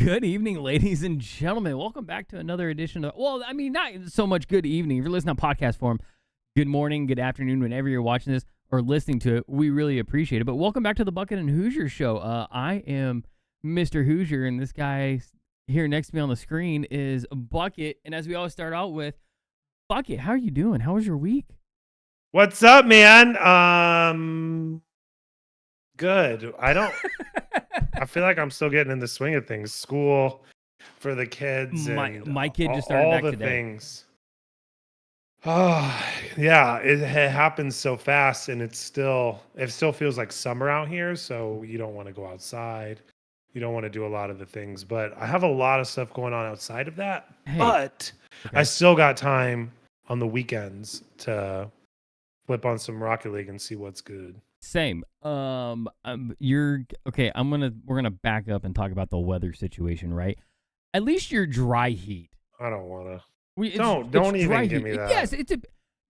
Good evening, ladies and gentlemen. Welcome back to another edition of, well, I mean, not so much good evening. If you're listening on podcast form, good morning, good afternoon, whenever you're watching this or listening to it. We really appreciate it. But welcome back to the Bucket and Hoosier Show. I am Mr. Hoosier, and this guy here next to me on the screen is Bucket. And as we always start out with, Bucket, how are you doing? How was your week? What's up, man? Good. I feel like I'm still getting in the swing of things. School for the kids. My kid just started back today. Things. Oh, yeah. It happens so fast, and it still feels like summer out here. So you don't want to go outside. You don't want to do a lot of the things. But I have a lot of stuff going on outside of that. Hey. But okay. I still got time on the weekends to flip on some Rocket League and see what's good. Same. You're okay. We're gonna back up and talk about the weather situation, right? At least you're dry heat. I don't want to. Don't even give me that. Yes,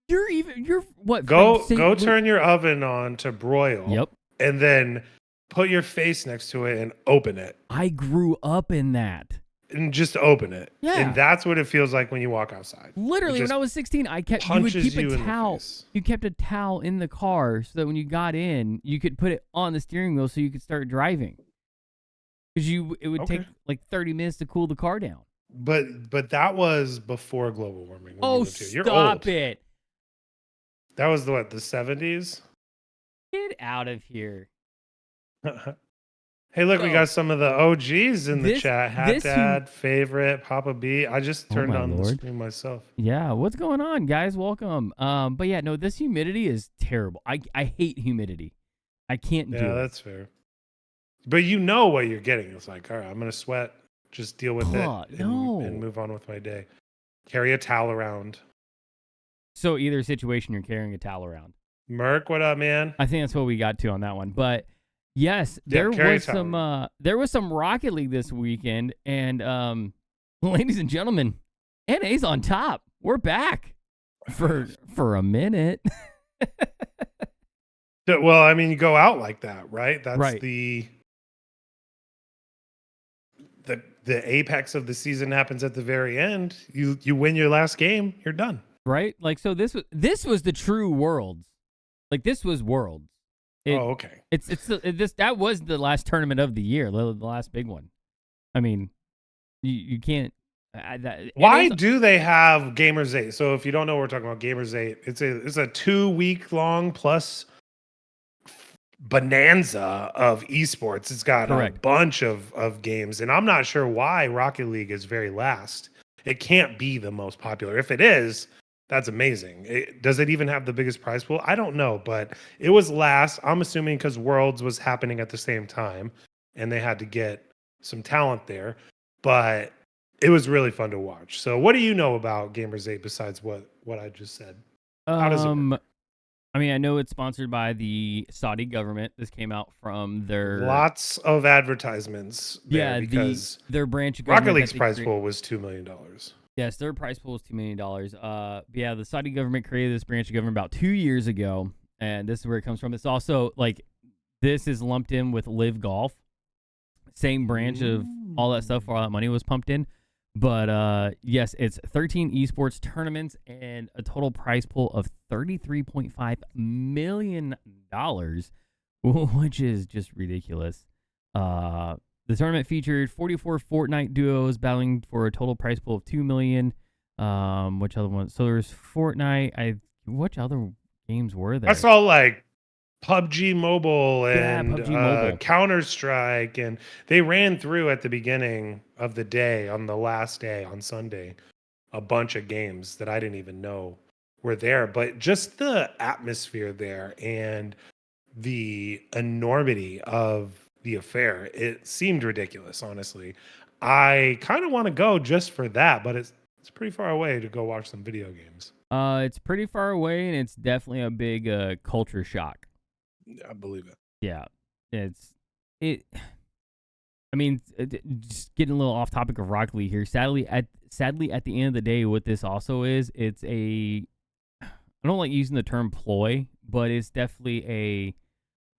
you're what? Go turn your oven on to broil. Yep. And then put your face next to it and open it. I grew up in that. And just open it. Yeah. And that's what it feels like when you walk outside. Literally, when I was 16, you would keep a towel. You kept a towel in the car so that when you got in, you could put it on the steering wheel so you could start driving. Because it would take like 30 minutes to cool the car down. But that was before global warming. Oh, stop it. That was the 70s? Get out of here. Hey, look, we got some of the OGs in the chat. Hat Dad, Favorite, Papa B. I just turned on the screen myself. Yeah, what's going on, guys? Welcome. But yeah, no, this humidity is terrible. I hate humidity. I can't do it. Yeah, that's fair. But you know what you're getting. It's like, all right, I'm going to sweat. Just deal with it and move on with my day. Carry a towel around. So either situation, you're carrying a towel around. Merc, what up, man? I think that's what we got to on that one. But yes, there was some Rocket League this weekend, and ladies and gentlemen, NA's on top. We're back for a minute. Well, I mean, you go out like that, right? That's right. The apex of the season happens at the very end. You win your last game, you're done. Right? Like, so this was the true Worlds. Like, this was Worlds. Okay. That was the last tournament of the year, the last big one. I mean, you can't. Why do they have Gamers8? So if you don't know what we're talking about, Gamers8, it's a 2-week long plus bonanza of esports. It's got a bunch of games, and I'm not sure why Rocket League is very last. It can't be the most popular. If it is, that's amazing. Does it even have the biggest prize pool? I don't know, but it was last. I'm assuming because Worlds was happening at the same time, and they had to get some talent there. But it was really fun to watch. So what do you know about Gamers8 besides what I just said? How does it work? I mean, I know it's sponsored by the Saudi government. This came out from their... Lots of advertisements there because their branch of Rocket League's prize pool was $2 million. Yes, their prize pool is $2 million. Yeah, the Saudi government created this branch of government about 2 years ago, and this is where it comes from. It's also, like, this is lumped in with Live Golf. Same branch of all that stuff where all that money was pumped in. But yes, it's 13 esports tournaments and a total prize pool of $33.5 million, which is just ridiculous. The tournament featured 44 Fortnite duos battling for a total prize pool of $2 million. Which other ones? So there's Fortnite. Which other games were there? I saw like PUBG Mobile and PUBG Mobile. Counter-Strike, and they ran through at the beginning of the day, on the last day, on Sunday, a bunch of games that I didn't even know were there. But just the atmosphere there and the enormity of the affair, it seemed ridiculous, honestly. I kind of want to go just for that, but it's pretty far away to go watch some video games. It's pretty far away, and it's definitely a big culture shock. I believe it. Yeah, I mean, just getting a little off topic of Rocket League here. Sadly, at the end of the day, what this also is, it's I don't like using the term ploy, but it's definitely a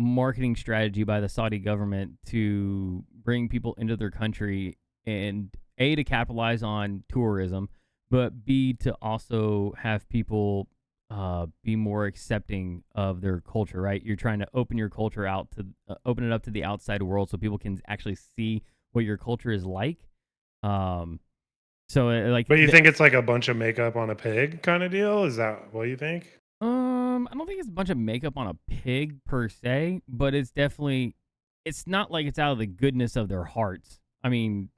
marketing strategy by the Saudi government to bring people into their country and A, to capitalize on tourism, but B, to also have people be more accepting of their culture, right? You're trying to open your culture out to open it up to the outside world so people can actually see what your culture is like. But you think it's like a bunch of makeup on a pig kind of deal? Is that what you think? I don't think it's a bunch of makeup on a pig per se, but it's definitely, it's not like it's out of the goodness of their hearts. I mean,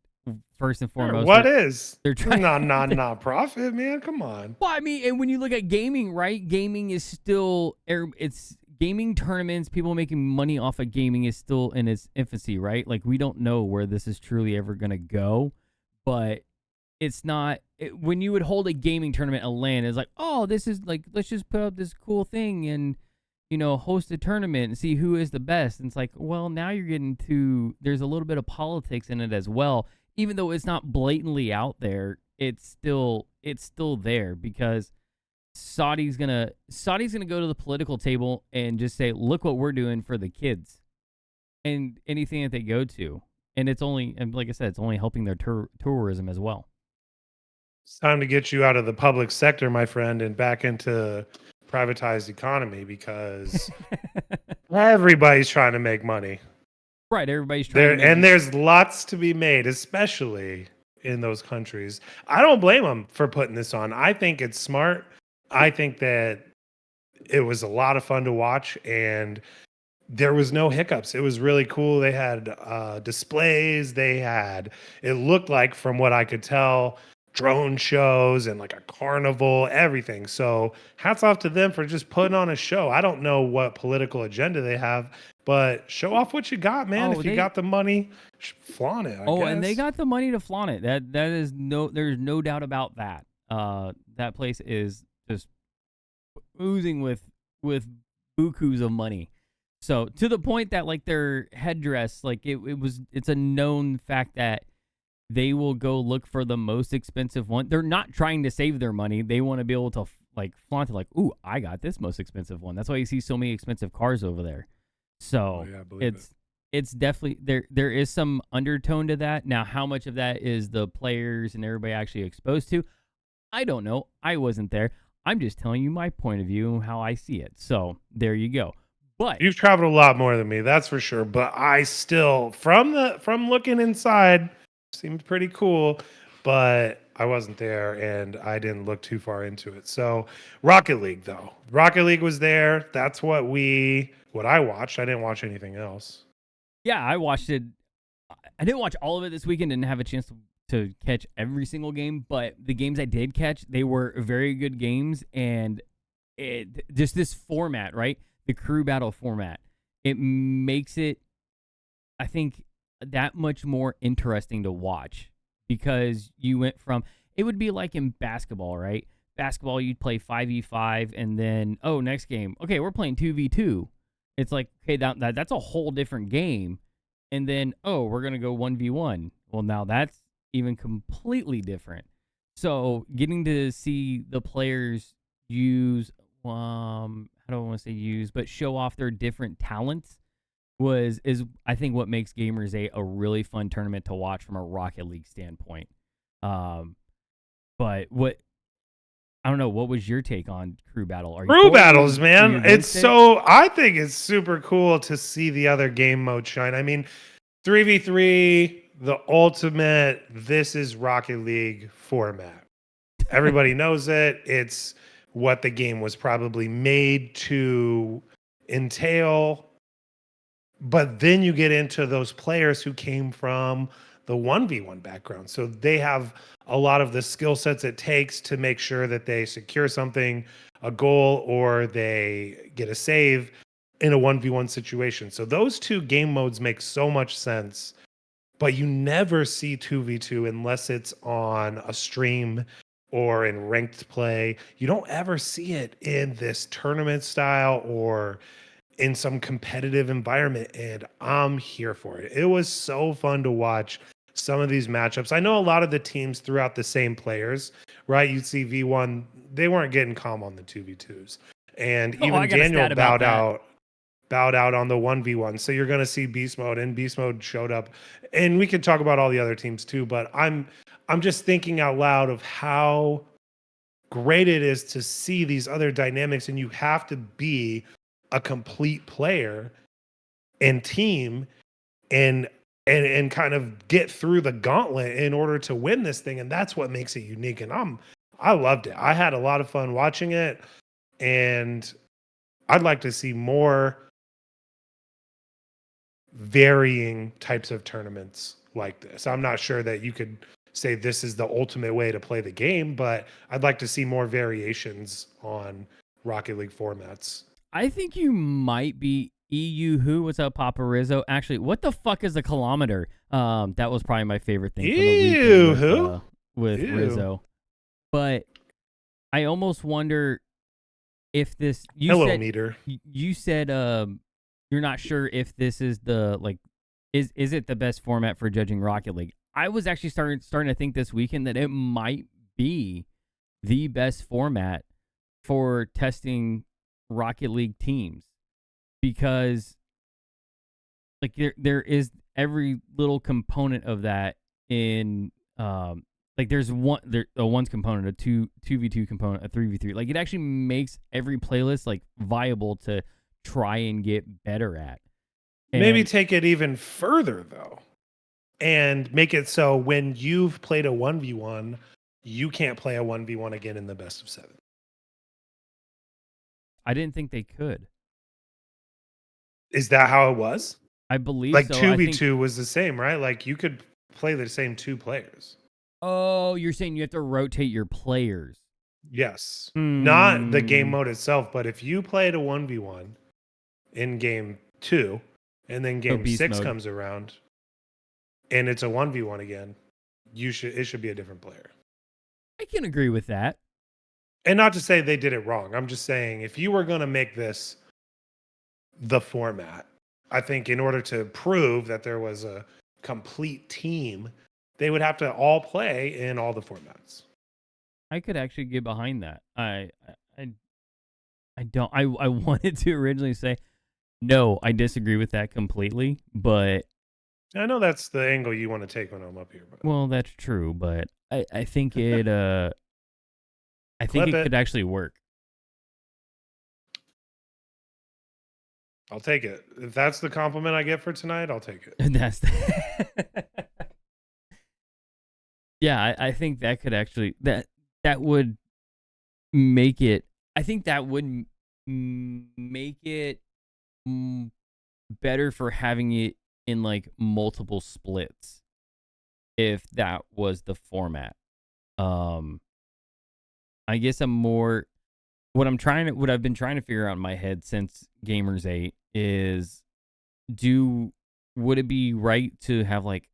first and foremost, they're trying not profit, man. Come on. Well, I mean, and when you look at gaming, right? Gaming is still, it's gaming tournaments. People making money off of gaming is still in its infancy, right? Like, we don't know where this is truly ever gonna go, but it's not. When you would hold a gaming tournament, a LAN is like, oh, this is like, let's just put up this cool thing and, you know, host a tournament and see who is the best. And it's like, well, now you're getting to, there's a little bit of politics in it as well. Even though it's not blatantly out there, it's still there, because Saudi's gonna go to the political table and just say, look what we're doing for the kids, and anything that they go to, and it's only, and like I said, it's only helping their tourism as well. It's time to get you out of the public sector, my friend, and back into privatized economy, because everybody's trying to make money. Right, everybody's trying to and there's lots to be made, especially in those countries. I don't blame them for putting this on. I think it's smart. I think that it was a lot of fun to watch, and there was no hiccups. It was really cool. They had displays. It looked like, from what I could tell, drone shows and like a carnival, everything. So hats off to them for just putting on a show. I don't know what political agenda they have, but show off what you got, man. If you got the money, flaunt it. I guess. And they got the money to flaunt it. There's no doubt about that. That place is just oozing with bukus of money. So, to the point that, like, their headdress, like, it's a known fact that they will go look for the most expensive one. They're not trying to save their money. They want to be able to, like, flaunt it, like, ooh, I got this most expensive one. That's why you see so many expensive cars over there. So, it's definitely, there is some undertone to that. Now, how much of that is the players and everybody actually exposed to? I don't know. I wasn't there. I'm just telling you my point of view and how I see it. So, there you go. But you've traveled a lot more than me, that's for sure. But I still, from looking inside, seemed pretty cool, but I wasn't there and I didn't look too far into it. So Rocket League, though. Rocket League was there. That's what I watched. I didn't watch anything else. Yeah, I watched it. I didn't watch all of it this weekend. Didn't have a chance to catch every single game, but the games I did catch, they were very good games. And just this format, right? The crew battle format, it makes it, I think, that much more interesting to watch, because you went from, it would be like in basketball, right? Basketball, you'd play 5v5, and then, next game, okay, we're playing 2v2. It's like, okay, that's a whole different game. And then, we're going to go 1v1. Well, now that's even completely different. So getting to see the players use, I don't want to say use, but show off their different talents is I think what makes Gamers8 a really fun tournament to watch from a Rocket League standpoint. But I don't know, what was your take on crew battle? Crew battles, man. I think it's super cool to see the other game mode shine. I mean, 3v3, the ultimate, this is Rocket League format. Everybody knows it. It's what the game was probably made to entail. But then you get into those players who came from the 1v1 background. So they have a lot of the skill sets it takes to make sure that they secure something, a goal, or they get a save in a 1v1 situation. So those two game modes make so much sense, but you never see 2v2 unless it's on a stream or in ranked play. You don't ever see it in this tournament style or in some competitive environment, and I'm here for it. It was so fun to watch some of these matchups. I know a lot of the teams threw out the same players, right? You'd see V1, they weren't getting calm on the 2v2s. And even Daniel bowed out. bowed out on the 1v1. So you're going to see beast mode, and beast mode showed up. And we can talk about all the other teams too, but I'm just thinking out loud of how great it is to see these other dynamics, and you have to be a complete player and team and kind of get through the gauntlet in order to win this thing, and that's what makes it unique. And I loved it. I had a lot of fun watching it, and I'd like to see more varying types of tournaments like this. I'm not sure that you could say this is the ultimate way to play the game, but I'd like to see more variations on Rocket League formats. I think you might be EU who. What's up, Papa Rizzo? Actually, what the fuck is a kilometer? That was probably my favorite thing from the weekend with Rizzo. But I almost wonder if this meter. You said you're not sure if this is the is it the best format for judging Rocket League? I was actually starting to think this weekend that it might be the best format for testing Rocket League teams, because like there is every little component of that in like there's a one's component, a 2v2 component, a 3v3. Like it actually makes every playlist like viable to try and get better at. And maybe take it even further though, and make it so when you've played a 1v1, you can't play a 1v1 again in the best of 7. I didn't think they could. Is that how it was? I believe like so. 2v2 was the same, right? Like you could play the same 2 players. Oh, you're saying you have to rotate your players? Yes. Not the game mode itself, but if you played a 1v1 in game 2 and then game 6 comes around and it's a 1v1 again, it should be a different player. I can agree with that. And not to say they did it wrong. I'm just saying if you were going to make this the format, I think in order to prove that there was a complete team, they would have to all play in all the formats. I could actually get behind that. I don't. I wanted to originally say no. I disagree with that completely, but I know that's the angle you want to take when I'm up here. But. Well, that's true, but I think it I think it could actually work. I'll take it. If that's the compliment I get for tonight, I'll take it. That's yeah, I think that could actually that would make it. I think that would make it better for having it in like multiple splits if that was the format. I guess what I've been trying to figure out in my head since Gamers8 is would it be right to have like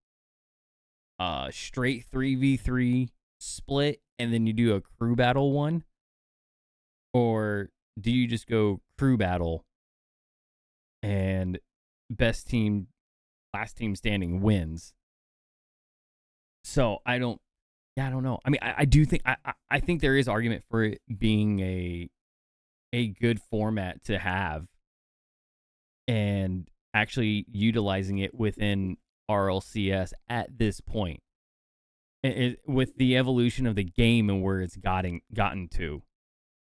a straight 3v3 split and then you do a crew battle one, or do you just go crew battle and best team, last team standing wins? So I don't know. I mean, I do think I think there is argument for it being a good format to have and actually utilizing it within RLCS at this point. With the evolution of the game and where it's gotten to,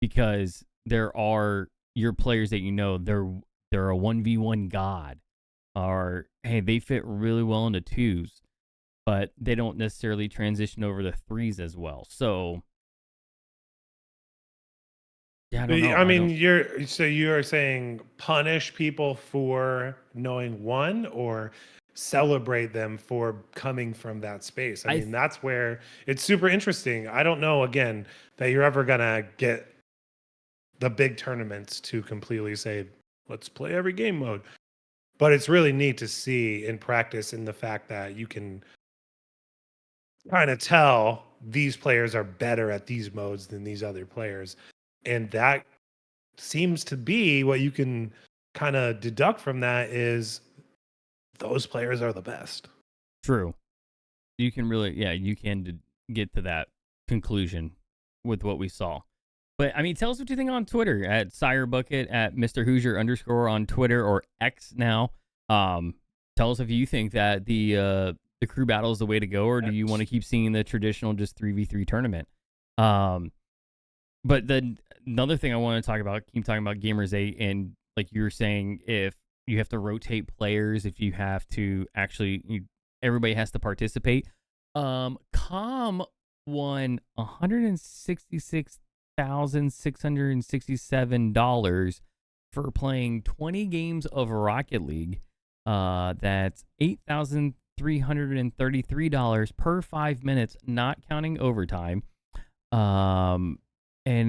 because there are your players that they're a 1v1 god, or hey, they fit really well into 2s, but they don't necessarily transition over to 3s as well. So yeah, I don't know. I mean, you're saying punish people for knowing one, or celebrate them for coming from that space. I mean, that's where it's super interesting. I don't know, again, that you're ever gonna get the big tournaments to completely say, let's play every game mode. But it's really neat to see in practice, in the fact that you can kind of tell these players are better at these modes than these other players. And that seems to be what you can kind of deduct from that, is those players are the best. True. You can really, you can get to that conclusion with what we saw. But I mean, tell us what you think on Twitter at Sire Bucket, at Mr. Hoosier _ on Twitter, or X now. Tell us if you think that the crew battle is the way to go, or do you want to keep seeing the traditional just 3v3 tournament? But then another thing I want to keep talking about Gamers8, and like you were saying, if you have to rotate players, if you have to actually, everybody has to participate. Com won $166,667 for playing 20 games of Rocket League. That's $8,333 per 5 minutes, not counting overtime. And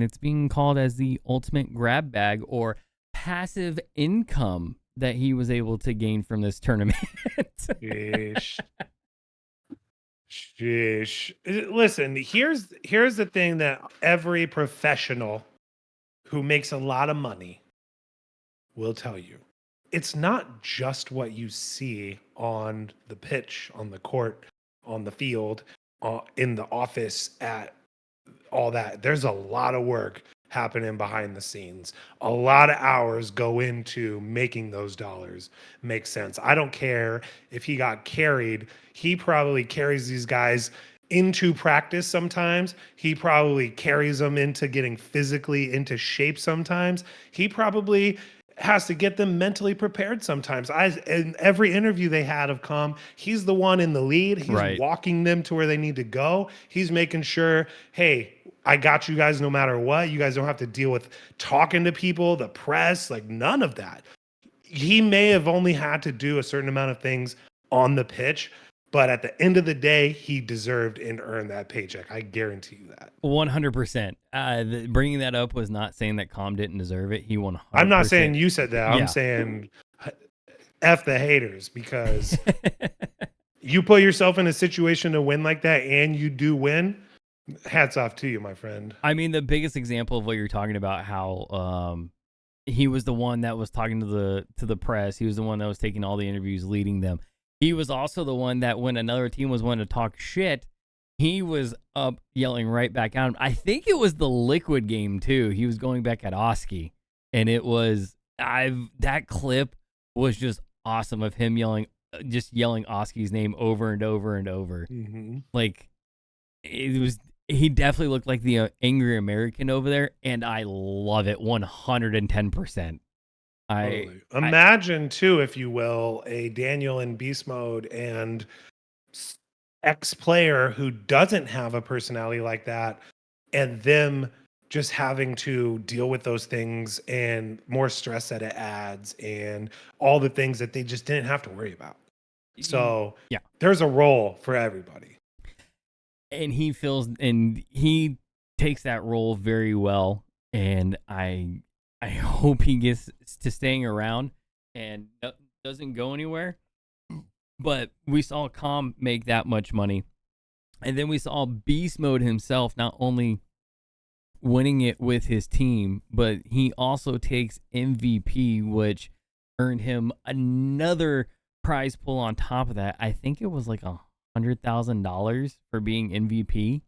it's being called as the ultimate grab bag or passive income that he was able to gain from this tournament. Sheesh. Sheesh. Listen, here's the thing that every professional who makes a lot of money will tell you. It's not just what you see on the pitch, on the court, on the field, in the office, at all that. There's a lot of work happening behind the scenes. A lot of hours go into making those dollars make sense. I don't care if he got carried. He probably carries these guys into practice sometimes. He probably carries them into getting physically into shape sometimes. He probably has to get them mentally prepared sometimes. In every interview they had of Com, he's the one in the lead. He's walking them to where they need to go. He's making sure, hey, I got you guys no matter what. You guys don't have to deal with talking to people, the press, like none of that. He may have only had to do a certain amount of things on the pitch, but at the end of the day, he deserved and earned that paycheck. I guarantee you that. 100%. Bringing that up was not saying that Com didn't deserve it. He 100%. I'm not saying you said that. I'm saying F the haters, because you put yourself in a situation to win like that and you do win. Hats off to you, my friend. I mean, the biggest example of what you're talking about, how he was the one that was talking to the press. He was the one that was taking all the interviews, leading them. He was also the one that when another team was wanting to talk shit, he was up yelling right back at him. I think it was the Liquid game too. He was going back at Oski, and it was that clip was just awesome of him yelling Oski's name over and over and over. Mm-hmm. Like he definitely looked like the angry American over there, and I love it 110%. Imagine too, if you will, a Daniel in beast mode and ex-player who doesn't have a personality like that, and them just having to deal with those things and more stress that it adds and all the things that they just didn't have to worry about. So yeah, there's a role for everybody. And he takes that role very well, and I hope he gets to staying around and doesn't go anywhere. But we saw Com make that much money, and then we saw Beast Mode himself not only winning it with his team, but he also takes MVP, which earned him another prize pool on top of that. I think it was like $100,000 for being MVP,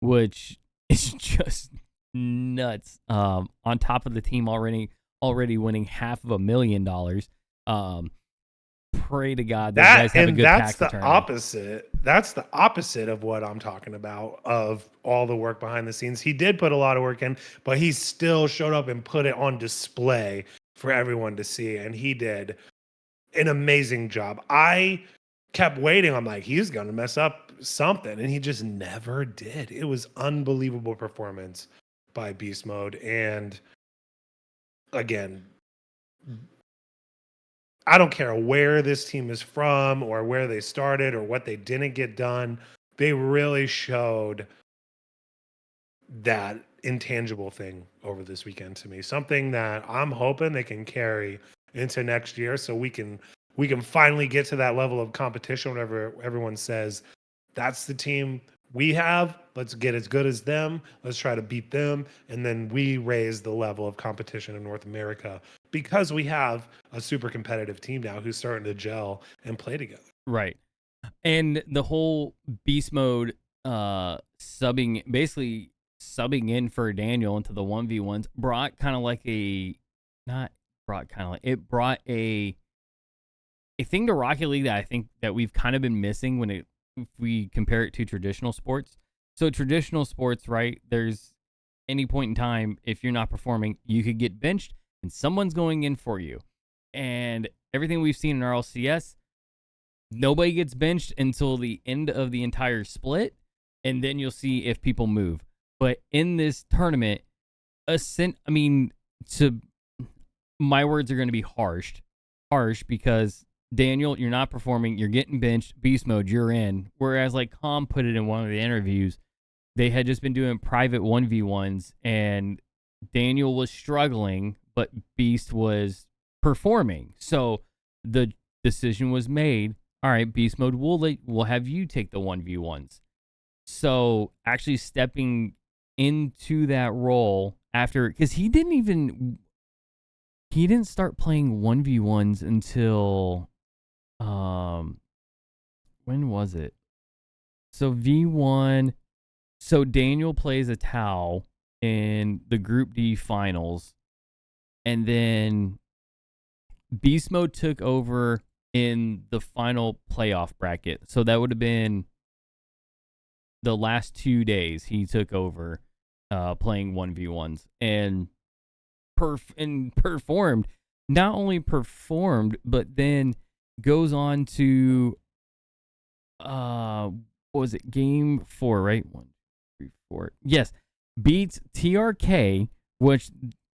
which is just nuts. On top of the team already winning $500,000. Pray to God that you guys have a good pack return. That's the opposite of what I'm talking about, of all the work behind the scenes. He did put a lot of work in, but he still showed up and put it on display for everyone to see, and he did an amazing job. I kept waiting. I'm like, he's gonna mess up something, and he just never did. It was unbelievable performance by Beast Mode. And again, I don't care where this team is from or where they started or what they didn't get done. They really showed that intangible thing over this weekend to me. Something that I'm hoping they can carry into next year, so we can finally get to that level of competition whenever everyone says that's the team we have. Let's get as good as them. Let's try to beat them. And then we raise the level of competition in North America, because we have a super competitive team now who's starting to gel and play together. Right. And the whole Beast Mode subbing, basically subbing in for Daniel into the 1v1s brought kind of like it brought a thing to Rocket League that I think that we've kind of been missing if we compare it to traditional sports. So traditional sports, right? There's any point in time, if you're not performing, you could get benched and someone's going in for you. And everything we've seen in RLCS, nobody gets benched until the end of the entire split, and then you'll see if people move. But in this tournament, my words are going to be harsh because Daniel, you're not performing, you're getting benched, beast mode, you're in. Whereas like Com put it in one of the interviews, they had just been doing private 1v1s and Daniel was struggling, but Beast was performing. So the decision was made, all right, beast mode, we'll have you take the 1v1s. So actually stepping into that role after, because he didn't start playing 1v1s until when was it? So V1, so Daniel plays a Tau in the Group D finals, and then Beast Mode took over in the final playoff bracket. So that would have been the last 2 days he took over playing 1v1s and performed. Not only performed, but then goes on to what was it, game 4, right? 1, 2, 3, 4. Yes. Beats TRK, which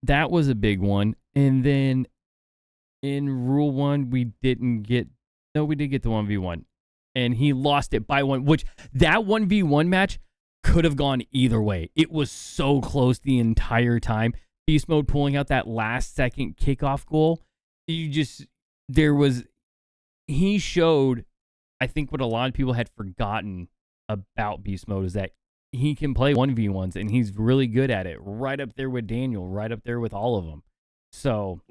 that was a big one. And then in Rule 1, we did get the 1v1. And he lost it by 1, which that 1v1 match could have gone either way. It was so close the entire time. Beast Mode pulling out that last second kickoff goal. He showed, I think, what a lot of people had forgotten about Beast Mode is that he can play 1v1s and he's really good at it. Right up there with Daniel, right up there with all of them. So,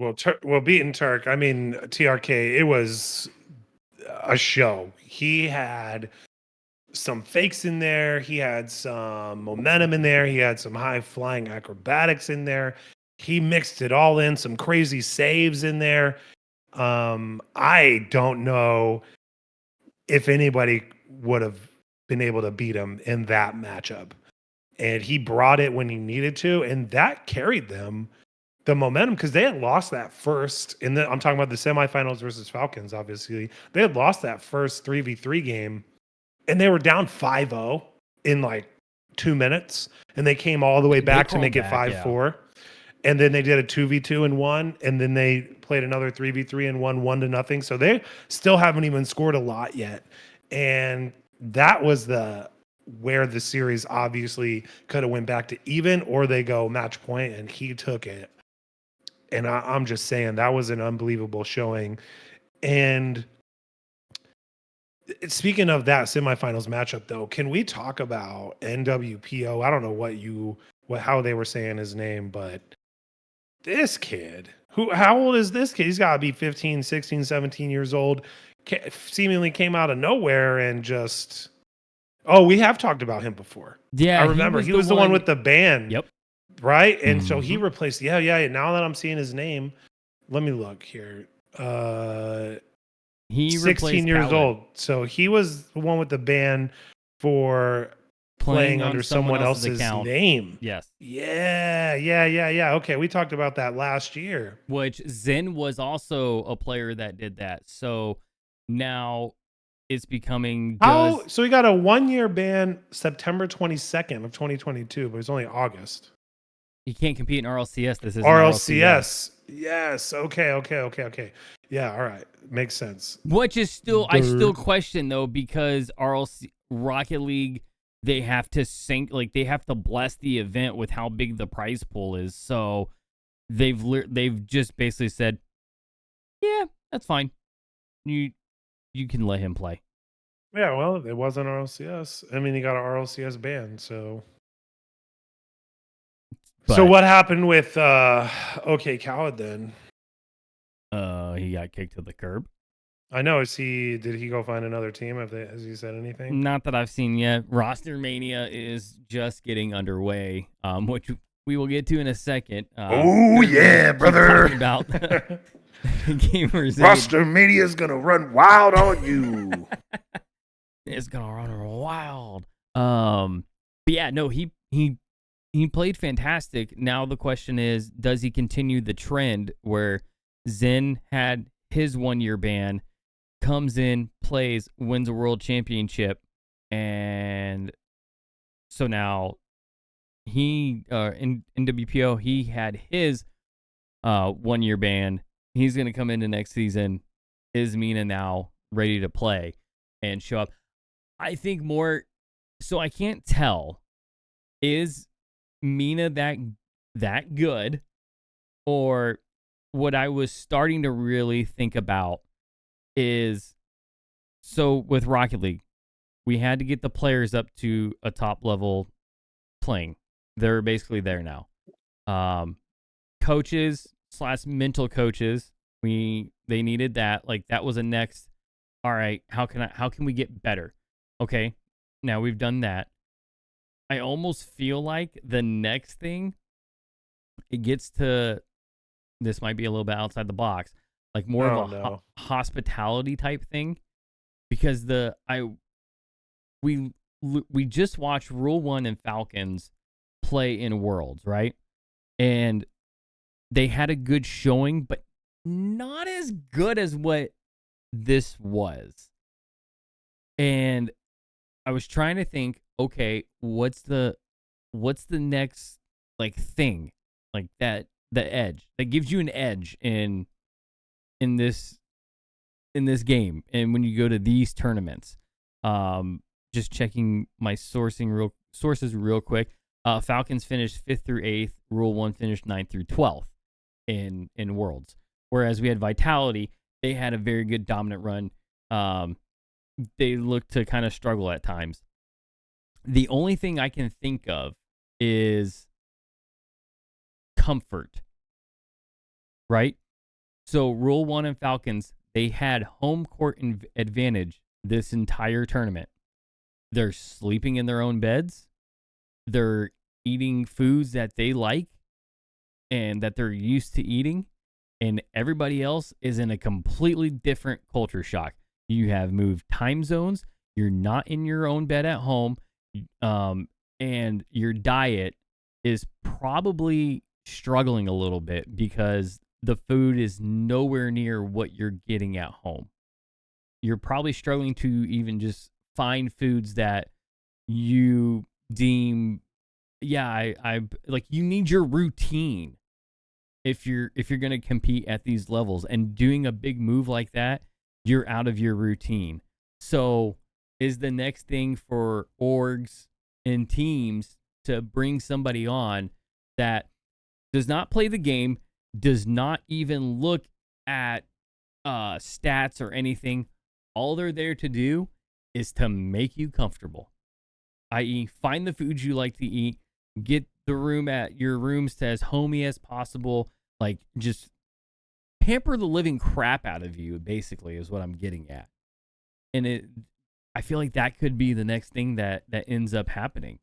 beating Turk, I mean, TRK, it was a show. He had some fakes in there. He had some momentum in there. He had some high flying acrobatics in there. He mixed it all in, some crazy saves in there. I don't know if anybody would have been able to beat him in that matchup. And he brought it when he needed to, and that carried them the momentum because they had lost that first I'm talking about the semifinals versus Falcons, obviously. They had lost that first 3v3 game and they were down 5-0 in like 2 minutes, and they came all the way back to make it 5-4. Yeah. And then they did a 2v2 and 1, and then they played another 3v3 and won 1-0. So they still haven't even scored a lot yet. And that was where the series obviously could have went back to even, or they go match point, and he took it. And I'm just saying that was an unbelievable showing. And speaking of that semifinals matchup, though, can we talk about NWPO? I don't know how they were saying his name, but this kid, how old is this kid? He's got to be 15, 16, 17 years old. Seemingly came out of nowhere and just, we have talked about him before. Yeah, I remember he was the one with the band. Yep. Right. And so he replaced. Yeah. Now that I'm seeing his name, let me look here. He 16 years old. So he was the one with the ban for playing under someone else's name. Yes. Yeah. Okay. We talked about that last year. Which Zen was also a player that did that. So now it's becoming. So he got a 1-year ban September 22nd of 2022, but it's only August. He can't compete in RLCS. This is RLCS. Yes. Okay. Yeah. All right. Makes sense. Which is still, I still question though, because Rocket League, they have to they have to bless the event with how big the prize pool is. So they've just basically said, yeah, that's fine. You can let him play. Yeah. Well, it wasn't RLCS. I mean, he got an RLCS ban, so. So what happened with OK Khaled then? He got kicked to the curb. I know. Did he go find another team? Has he said anything? Not that I've seen yet. Roster Mania is just getting underway, which we will get to in a second. Oh yeah, brother! About Gamers8. Roster Mania is gonna run wild on you. It's gonna run wild. But yeah, no, he played fantastic. Now the question is, does he continue the trend where Zen had his 1-year ban, comes in, plays, wins a world championship, and so now he in WPO he had his 1-year ban. He's gonna come into next season. Is Mina now ready to play and show up? I think more. So I can't tell. Is Mina that good, or what I was starting to really think about is, so with Rocket League, we had to get the players up to a top level playing. They're basically there now. Coaches / mental coaches, they needed that. Like, that was a next. All right, how can we get better? Okay, now we've done that. I almost feel like the next thing, it gets to, this might be a little bit outside the box, like more of a hospitality type thing, because we just watched Rule 1 and Falcons play in Worlds, right? And they had a good showing, but not as good as what this was. And I was trying to think, okay, what's the next like thing, like that, the edge that gives you an edge in this game, and when you go to these tournaments. Just checking my sources real quick. Falcons finished 5th through 8th. Rule 1 finished 9th through 12th in Worlds. Whereas we had Vitality, they had a very good dominant run. They looked to kind of struggle at times. The only thing I can think of is comfort, right? So Rule 1 and Falcons, they had home court advantage this entire tournament. They're sleeping in their own beds. They're eating foods that they like and that they're used to eating. And everybody else is in a completely different culture shock. You have moved time zones. You're not in your own bed at home. And your diet is probably struggling a little bit because the food is nowhere near what you're getting at home. You're probably struggling to even just find foods that you deem, I like, you need your routine if you're going to compete at these levels, and doing a big move like that, you're out of your routine. So is the next thing for orgs and teams to bring somebody on that does not play the game, does not even look at stats or anything. All they're there to do is to make you comfortable, i.e. find the foods you like to eat, get the room at your rooms to as homey as possible, like just pamper the living crap out of you, basically, is what I'm getting at. And I feel like that could be the next thing that ends up happening.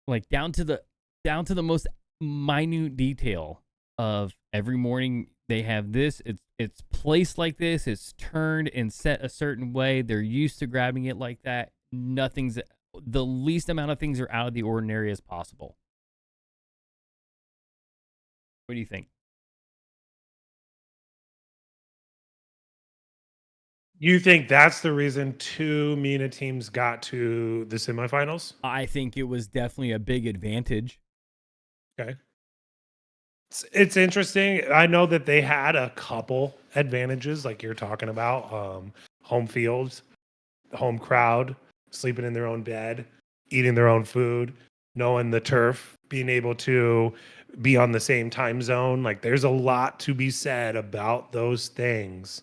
Like down to the most minute detail of every morning they have this, it's placed like this, it's turned and set a certain way. They're used to grabbing it like that. The least amount of things are out of the ordinary as possible. What do you think? You think that's the reason 2 MENA teams got to the semifinals? I think it was definitely a big advantage. Okay. It's interesting. I know that they had a couple advantages, like you're talking about, home fields, home crowd, sleeping in their own bed, eating their own food, knowing the turf, being able to be on the same time zone. Like, there's a lot to be said about those things.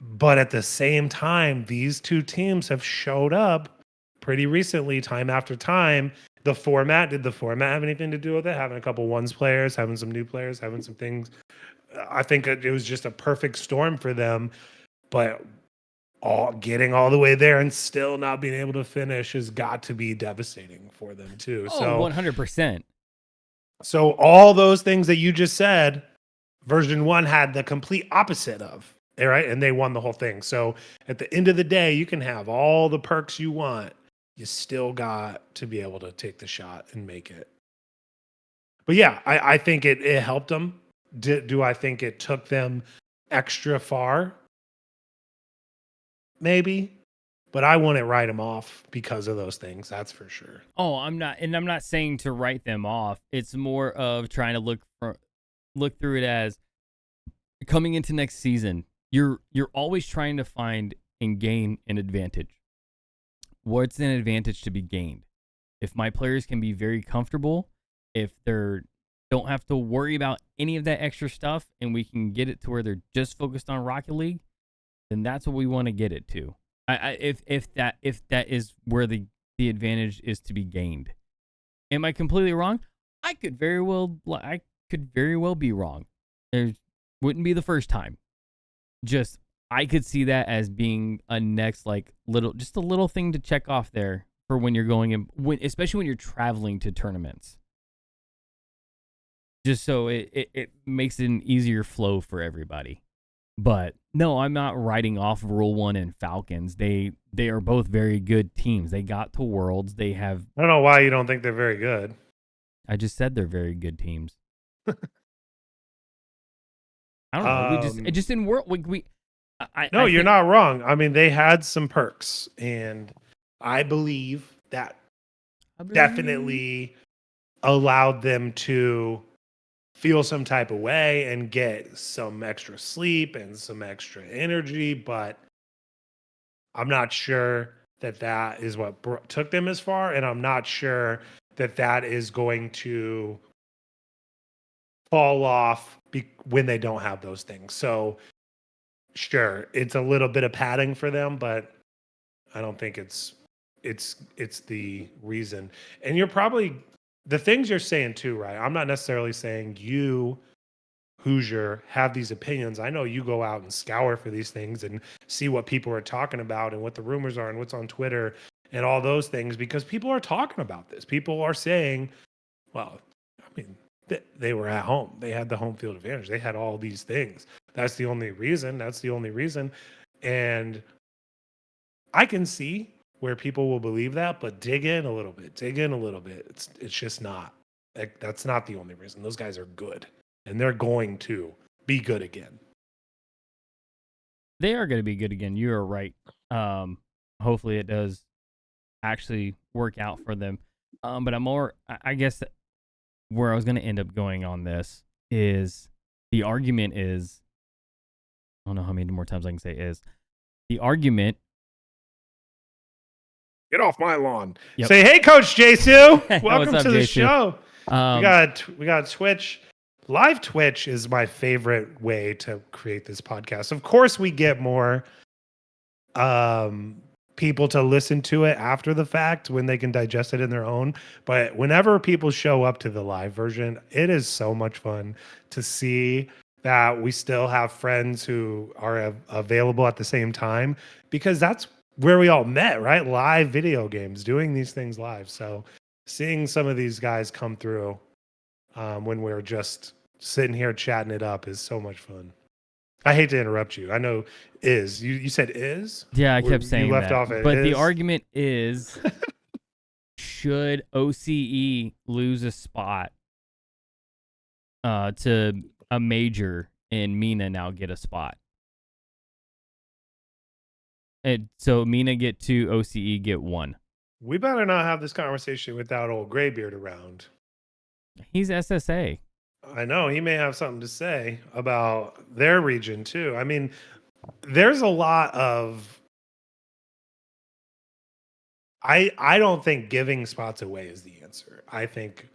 But at the same time, these two teams have showed up pretty recently, time after time. Did the format have anything to do with it? Having a couple ones players, having some new players, having some things I think it was just a perfect storm for them. But getting all the way there and still not being able to finish has got to be devastating for them too. Oh, 100%. So all those things that you just said, version 1 had the complete opposite of, right? And they won the whole thing. So at the end of the day, you can have all the perks you want. You still got to be able to take the shot and make it. But yeah, I think it helped them. Do I think it took them extra far? Maybe. But I wouldn't write them off because of those things. That's for sure. Oh, I'm not saying to write them off. It's more of trying to look through it as coming into next season. You're always trying to find and gain an advantage. What's an advantage to be gained? If my players can be very comfortable, if they're don't have to worry about any of that extra stuff, and we can get it to where they're just focused on Rocket League, then that's what we want to get it to. If that is where the advantage is to be gained. Am I completely wrong? I could very well be wrong. There wouldn't be the first time. Just I could see that as being a next a little thing to check off there for when you're going in, especially when you're traveling to tournaments. Just so it makes it an easier flow for everybody. But no, I'm not writing off Rule 1 and Falcons. They are both very good teams. They got to Worlds. They have. I don't know why you don't think they're very good. I just said they're very good teams. I don't know. It just didn't work. You're not wrong. I mean, they had some perks, and I believe that definitely allowed them to feel some type of way and get some extra sleep and some extra energy, but I'm not sure that is what took them as far, and I'm not sure that is going to fall off when they don't have those things. So sure, it's a little bit of padding for them, but I don't think it's the reason. And you're probably the things you're saying too, right? I'm not necessarily saying you, Hoosier, have these opinions. I know you go out and scour for these things and see what people are talking about and what the rumors are and what's on Twitter and all those things, because people are talking about this. People are saying, well, I mean, they were at home. They had the home field advantage. They had all these things. That's the only reason. And I can see where people will believe that, but dig in a little bit. It's just not. That's not the only reason. Those guys are good, and they're going to be good again. They are going to be good again. You are right. Hopefully it does actually work out for them. But I guess where I was going to end up going on this is the argument is, I don't know how many more times I can say is, the argument. Get off my lawn. Yep. Say, hey, Coach Jsu. Welcome to the show. We got Twitch. Live Twitch is my favorite way to create this podcast. Of course, we get more people to listen to it after the fact when they can digest it in their own. But whenever people show up to the live version, it is so much fun to see that we still have friends who are available at the same time, because that's where we all met, right? Live video games, doing these things live. So seeing some of these guys come through when we're just sitting here chatting it up is so much fun. I hate to interrupt you. I know you said is? Yeah, I kept saying you left that. Off at but is. The argument is, should OCE lose a spot to a major and Mina now get a spot? And so Mina get 2, OCE get 1. We better not have this conversation without old Graybeard around. He's SSA. I know. He may have something to say about their region, too. I mean, there's a lot of... I don't think giving spots away is the answer. I think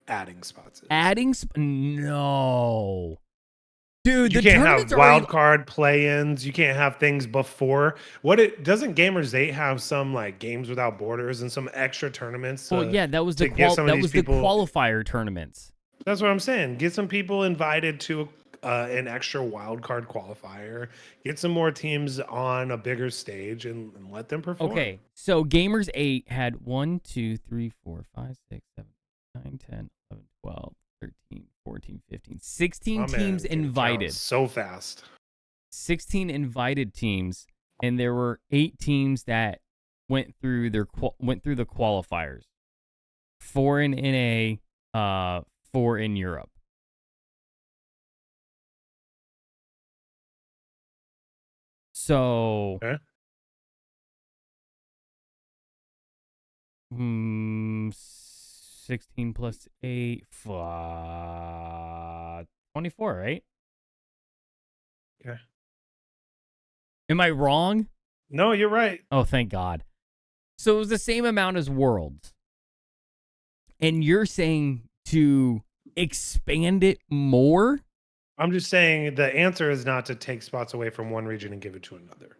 adding spots is. No. Dude, you can't have wild card play-ins. You can't have things before. Doesn't Gamers8 have some like Games Without Borders and some extra tournaments? Well, yeah, that was the qualifier tournaments. That's what I'm saying. Get some people invited to an extra wild card qualifier, get some more teams on a bigger stage, and let them perform. Okay, so Gamers8 had 1, 2, 3, 4, 5, 6, 7, 9, 10, 11, 12, 13, 14, 15, 16 My teams man can count invited. so fast. 16 invited teams, and there were 8 teams that went through the qualifiers. 4 in NA, 4 in Europe. So, Okay. 16 plus 8, 24, right? Okay. Am I wrong? No, you're right. Oh, thank God. So it was the same amount as Worlds. And you're saying to expand it more? I'm just saying the answer is not to take spots away from one region and give it to another.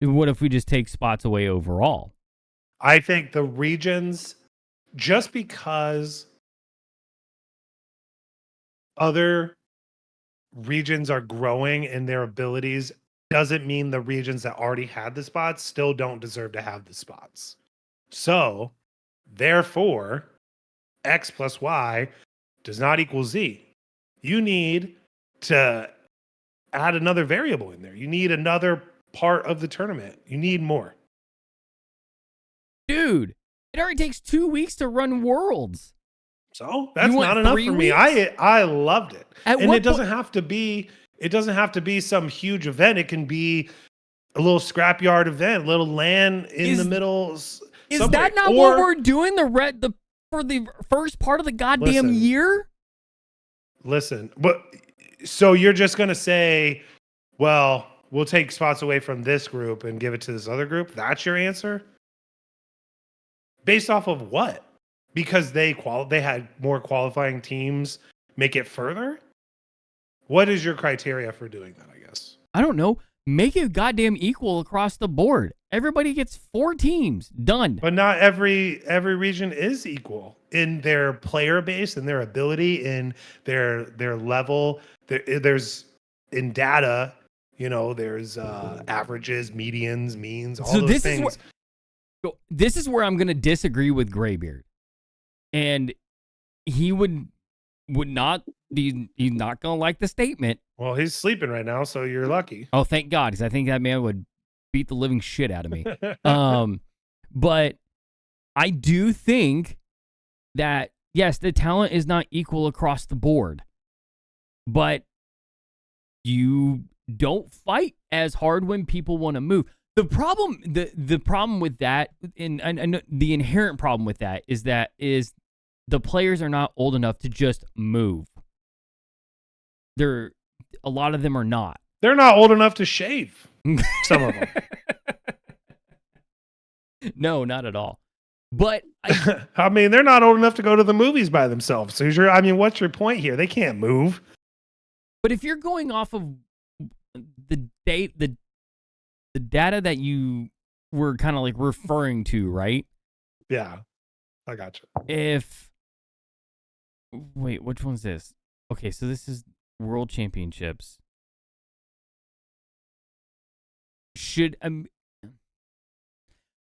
What if we just take spots away overall? I think the regions, just because other regions are growing in their abilities, doesn't mean the regions that already had the spots still don't deserve to have the spots. So, therefore, X plus Y does not equal Z. You need to add another variable in there. You need another part of the tournament. You need more. Dude, it already takes 2 weeks to run Worlds. So that's not enough for me. I loved it. And it doesn't have to be some huge event. It can be a little scrapyard event, a little LAN in the middle. Is that not what we're doing for the first part of the goddamn year? Listen, but so you're just gonna say, well, we'll take spots away from this group and give it to this other group? That's your answer? Based off of what? Because they had more qualifying teams make it further? What is your criteria for doing that, I guess? I don't know. Make it goddamn equal across the board. Everybody gets 4 teams. Done. But not every region is equal in their player base and their ability, in their level. There's in data, there's averages, medians, means, all those things. This is where I'm going to disagree with Graybeard. And he would not, he's not going to like the statement. Well, he's sleeping right now, so you're lucky. Oh, thank God, because I think that man would beat the living shit out of me. But I do think that, yes, the talent is not equal across the board. But you don't fight as hard when people want to move. The problem with that, and the inherent problem with that is the players are not old enough to just move. A lot of them are not. They're not old enough to shave. Some of them. No, not at all. But I mean, they're not old enough to go to the movies by themselves. So what's your point here? They can't move. But if you're going off of the data that you were kind of like referring to, right? Yeah, I got you. Wait, which one's this? Okay, so this is World Championships.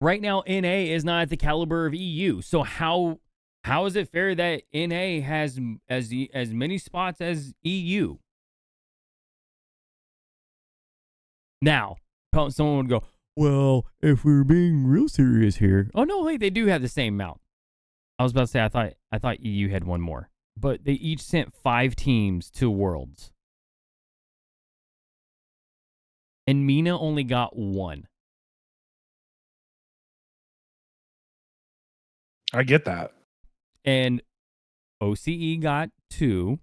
Right now, NA is not at the caliber of EU. So how is it fair that NA has as many spots as EU? Now, someone would go, well, if we're being real serious here. Oh, no, wait, they do have the same amount. I was about to say, I thought EU had one more. But they each sent 5 teams to Worlds. And MENA only got 1. I get that. And OCE got 2.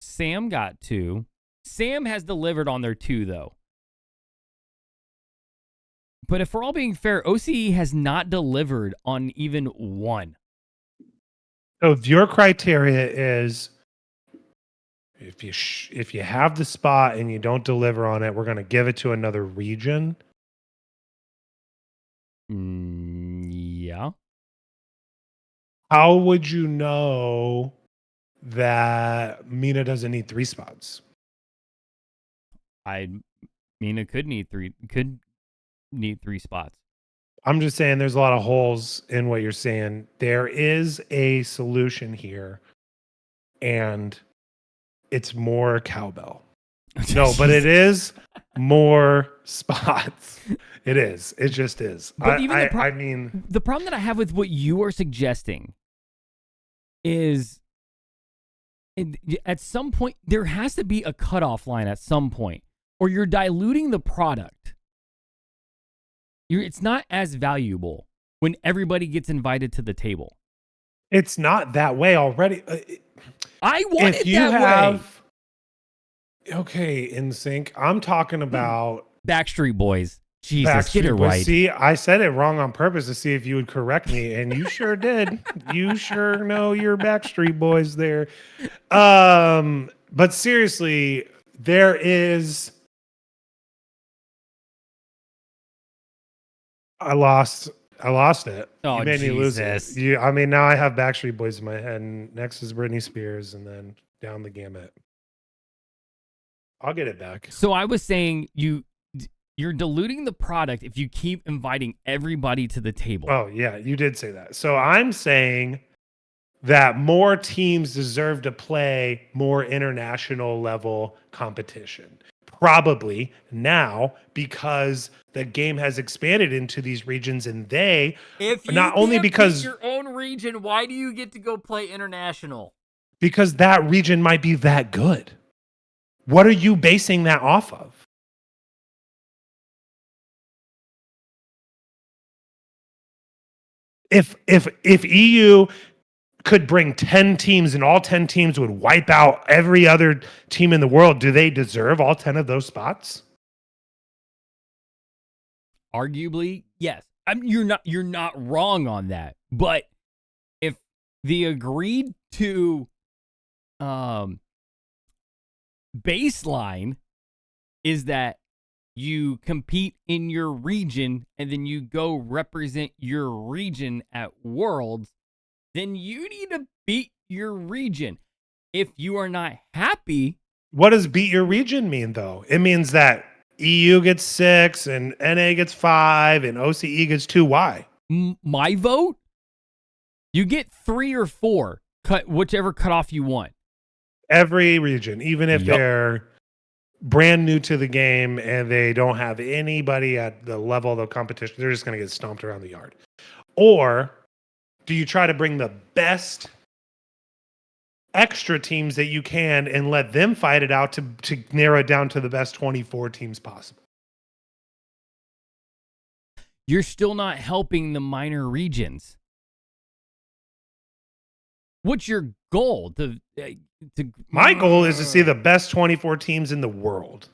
Sam got 2. Sam has delivered on their 2, though. But if we're all being fair, OCE has not delivered on even 1. So if your criteria is if you have the spot and you don't deliver on it, we're going to give it to another region. Yeah. How would you know that MENA doesn't need 3 spots. MENA could need 3 spots. I'm just saying there's a lot of holes in what you're saying. There is a solution here, and it's more cowbell. No, but it is more spots. It is. It just is. But I mean, the problem that I have with what you are suggesting is at some point, there has to be a cutoff line at some point, or you're diluting the product. It's not as valuable when everybody gets invited to the table. It's not that way already. I want it that way. Okay, NSYNC. I'm talking about Backstreet Boys. Jesus, get it right. See, I said it wrong on purpose to see if you would correct me, and you sure did. You sure know your Backstreet Boys there. But seriously, there is. I lost it. Oh, you made me lose Jesus. it. I mean, now I have Backstreet Boys in my head, and next is Britney Spears, and then down the gamut. I'll get it back. So I was saying you're diluting the product if you keep inviting everybody to the table. Oh, yeah, you did say that. So I'm saying that more teams deserve to play more international level competition. Probably now, because the game has expanded into these regions, and they if you not only because your own region, why do you get to go play international? Because that region might be that good. What are you basing that off of? If EU could bring 10 teams and all 10 teams would wipe out every other team in the world, do they deserve all 10 of those spots? Arguably, yes. You're not wrong on that. But if the agreed to baseline is that you compete in your region and then you go represent your region at Worlds, then you need to beat your region. If you are not happy. What does beat your region mean, though? It means that EU gets 6 and NA gets 5 and OCE gets 2. Why? My vote? You get 3 or 4. Cut whichever cutoff you want. Every region, even if they're brand new to the game and they don't have anybody at the level of the competition, they're just going to get stomped around the yard. Or do you try to bring the best extra teams that you can and let them fight it out to narrow it down to the best 24 teams possible? You're still not helping the minor regions. What's your goal? My goal is to see the best 24 teams in the world.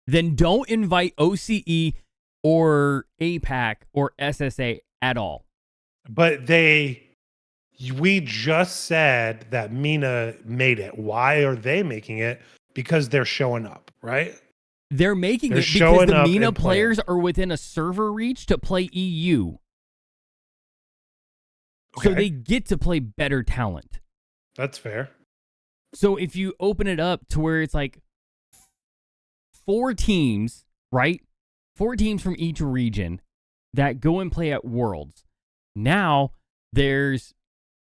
Then don't invite OCE or APAC or SSA at all. But we just said that MENA made it. Why are they making it? Because they're showing up, right? They're making it because the MENA players are within a server reach to play EU. Okay. So they get to play better talent. That's fair. So if you open it up to where it's like 4 teams, right? 4 teams from each region that go and play at Worlds. Now there's,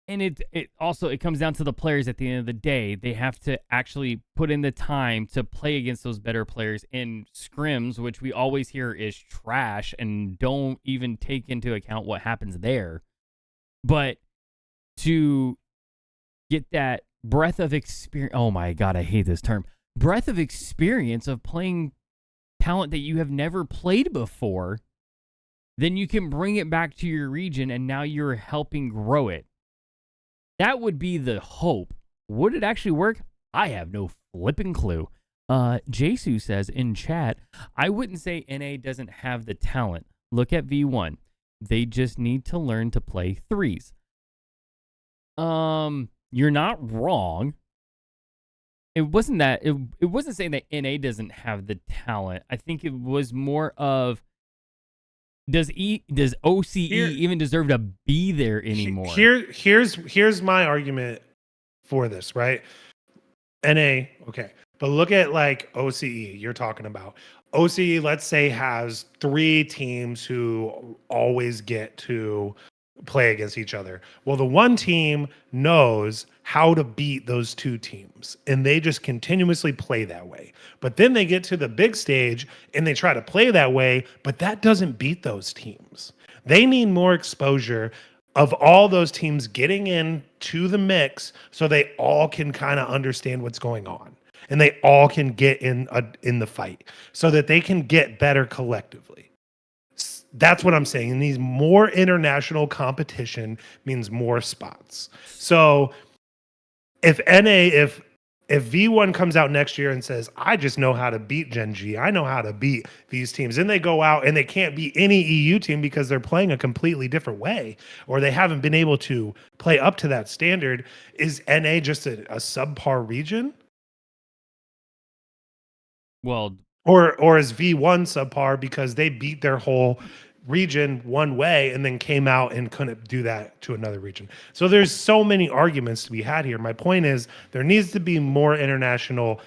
and it also comes down to the players at the end of the day. They have to actually put in the time to play against those better players in scrims, which we always hear is trash and don't even take into account what happens there. But to get that breadth of experience, oh my God, I hate this term. Breadth of experience of playing talent that you have never played before, then you can bring it back to your region and now you're helping grow it. That would be the hope. Would it actually work? I have no flipping clue. Jesu says in chat, I wouldn't say NA doesn't have the talent. Look at V1. They just need to learn to play threes. You're not wrong. It wasn't that it wasn't saying that NA doesn't have the talent. I think it was more of does OCE even deserve to be there anymore? Here's my argument for this, right? NA, okay. But look at like OCE you're talking about. OCE, let's say, has 3 teams who always get to play against each other. Well, the one team knows how to beat those 2 teams, and they just continuously play that way. But then they get to the big stage and they try to play that way, but that doesn't beat those teams. They need more exposure of all those teams getting into the mix so they all can kind of understand what's going on and they all can get in the fight so that they can get better collectively. That's what I'm saying. It needs more international competition means more spots. So if V1 comes out next year and says, I just know how to beat Gen G, I know how to beat these teams, and they go out and they can't beat any EU team because they're playing a completely different way, or they haven't been able to play up to that standard, is NA just a subpar region? Well, or is V1 subpar because they beat their whole region one way and then came out and couldn't do that to another region? So there's so many arguments to be had here. My point is there needs to be more international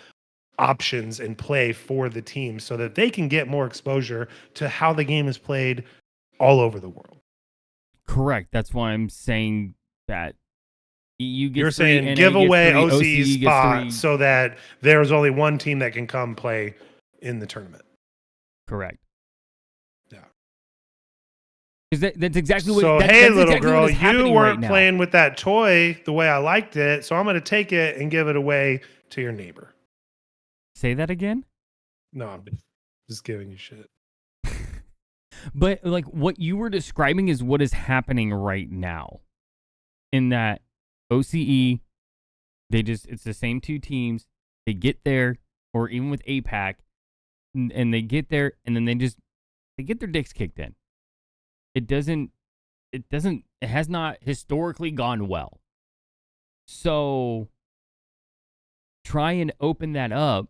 options in play for the team so that they can get more exposure to how the game is played all over the world. Correct. That's why I'm saying that EU gets You're 3, saying NA give gets away 3, OC's gets spot 3. so that there's only one team that can come play in the tournament. Correct. Yeah. That's exactly what. So that's little exactly girl, what is you weren't right playing with that toy the way I liked it, so I'm going to take it and give it away to your neighbor. Say that again? No, I'm just giving you shit. But like what you were describing is what is happening right now. In that OCE, it's the same 2 teams. They get there, or even with APAC, and they get there, and then they get their dicks kicked in. It has not historically gone well. So try and open that up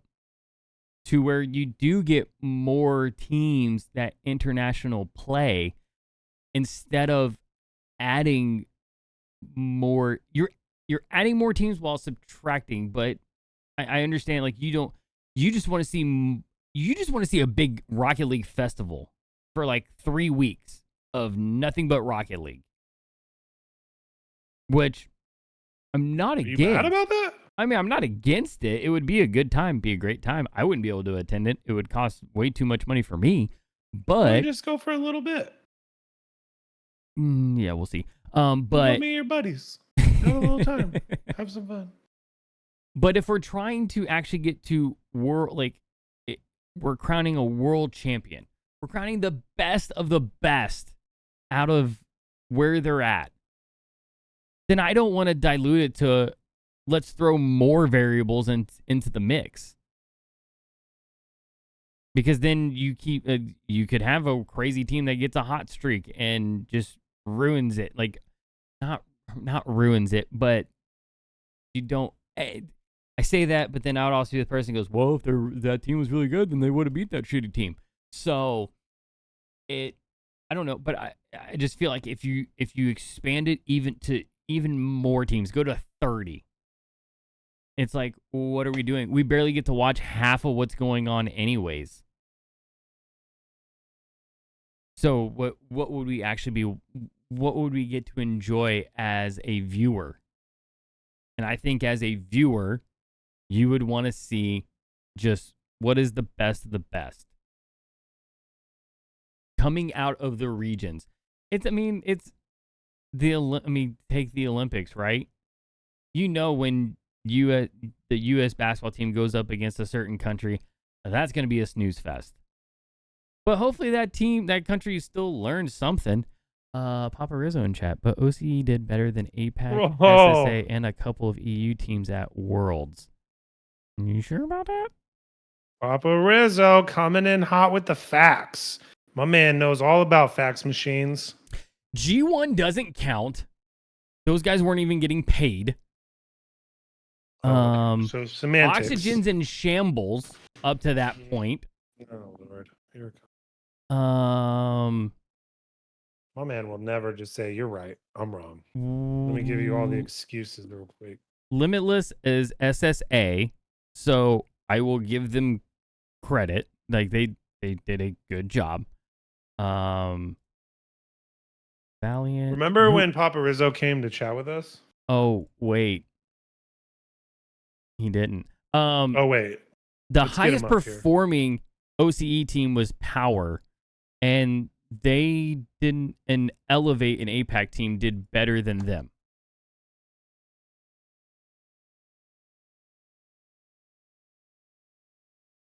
to where you do get more teams that international play instead of adding more. You're adding more teams while subtracting, but I understand, like, you just want to see a big Rocket League festival for like 3 weeks of nothing but Rocket League, which I'm not against. Are you mad about that? I mean, I'm not against it. It would be a good time, be a great time. I wouldn't be able to attend it. It would cost way too much money for me. But just go for a little bit. Yeah, we'll see. But me and your buddies have a little time, have some fun. But if we're trying to actually get to we're crowning a world champion. We're crowning the best of the best out of where they're at. Then I don't want to dilute it to let's throw more variables into the mix. Because then you could have a crazy team that gets a hot streak and just ruins it. Like, not ruins it, but you don't. I say that, but then I would also be the person who goes, well, if that team was really good, then they would have beat that shitty team. So I don't know, but I just feel like if you expand it even more teams, go to 30. It's like, what are we doing? We barely get to watch half of what's going on anyways. So what would we actually be? What would we get to enjoy as a viewer? And I think as a viewer, you would want to see just what is the best of the best coming out of the regions. Take the Olympics, right? You know, when the U.S. basketball team goes up against a certain country, that's going to be a snooze fest. But hopefully that country still learned something. Papa Rizzo in chat, but OCE did better than APAC, SSA, and a couple of EU teams at Worlds. Are you sure about that? Papa Rizzo coming in hot with the facts. My man knows all about fax machines. G1 doesn't count. Those guys weren't even getting paid. So semantics. Oxygen's in shambles up to that point. Oh Lord, here it comes. My man will never just say, you're right, I'm wrong. Let me give you all the excuses real quick. Limitless is SSA, so I will give them credit. Like they did a good job. Valiant. Remember when Papa Rizzo came to chat with us? Oh wait, he didn't. Oh wait, the highest performing OCE team was Power, and they didn't. An Elevate and APAC team did better than them.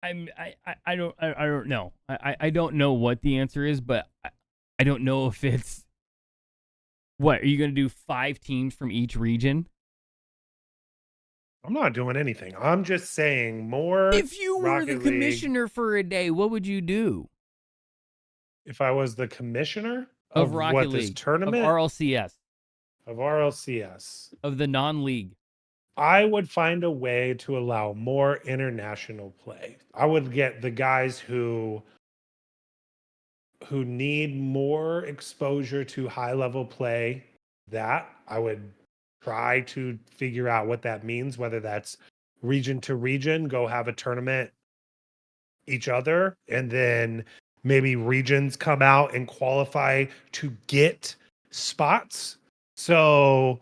I don't know. I don't know what the answer is, but I don't know if it's what are you going to do 5 teams from each region? I'm not doing anything. I'm just saying more. If you were the commissioner for a day, what would you do? If I was the commissioner of Rocket what, League, this tournament? Of RLCS. Of RLCS. Of the non-league. I would find a way to allow more international play. I would get the guys who need more exposure to high level play. That I would try to figure out what that means, whether that's region to region, go have a tournament each other, and then maybe regions come out and qualify to get spots. So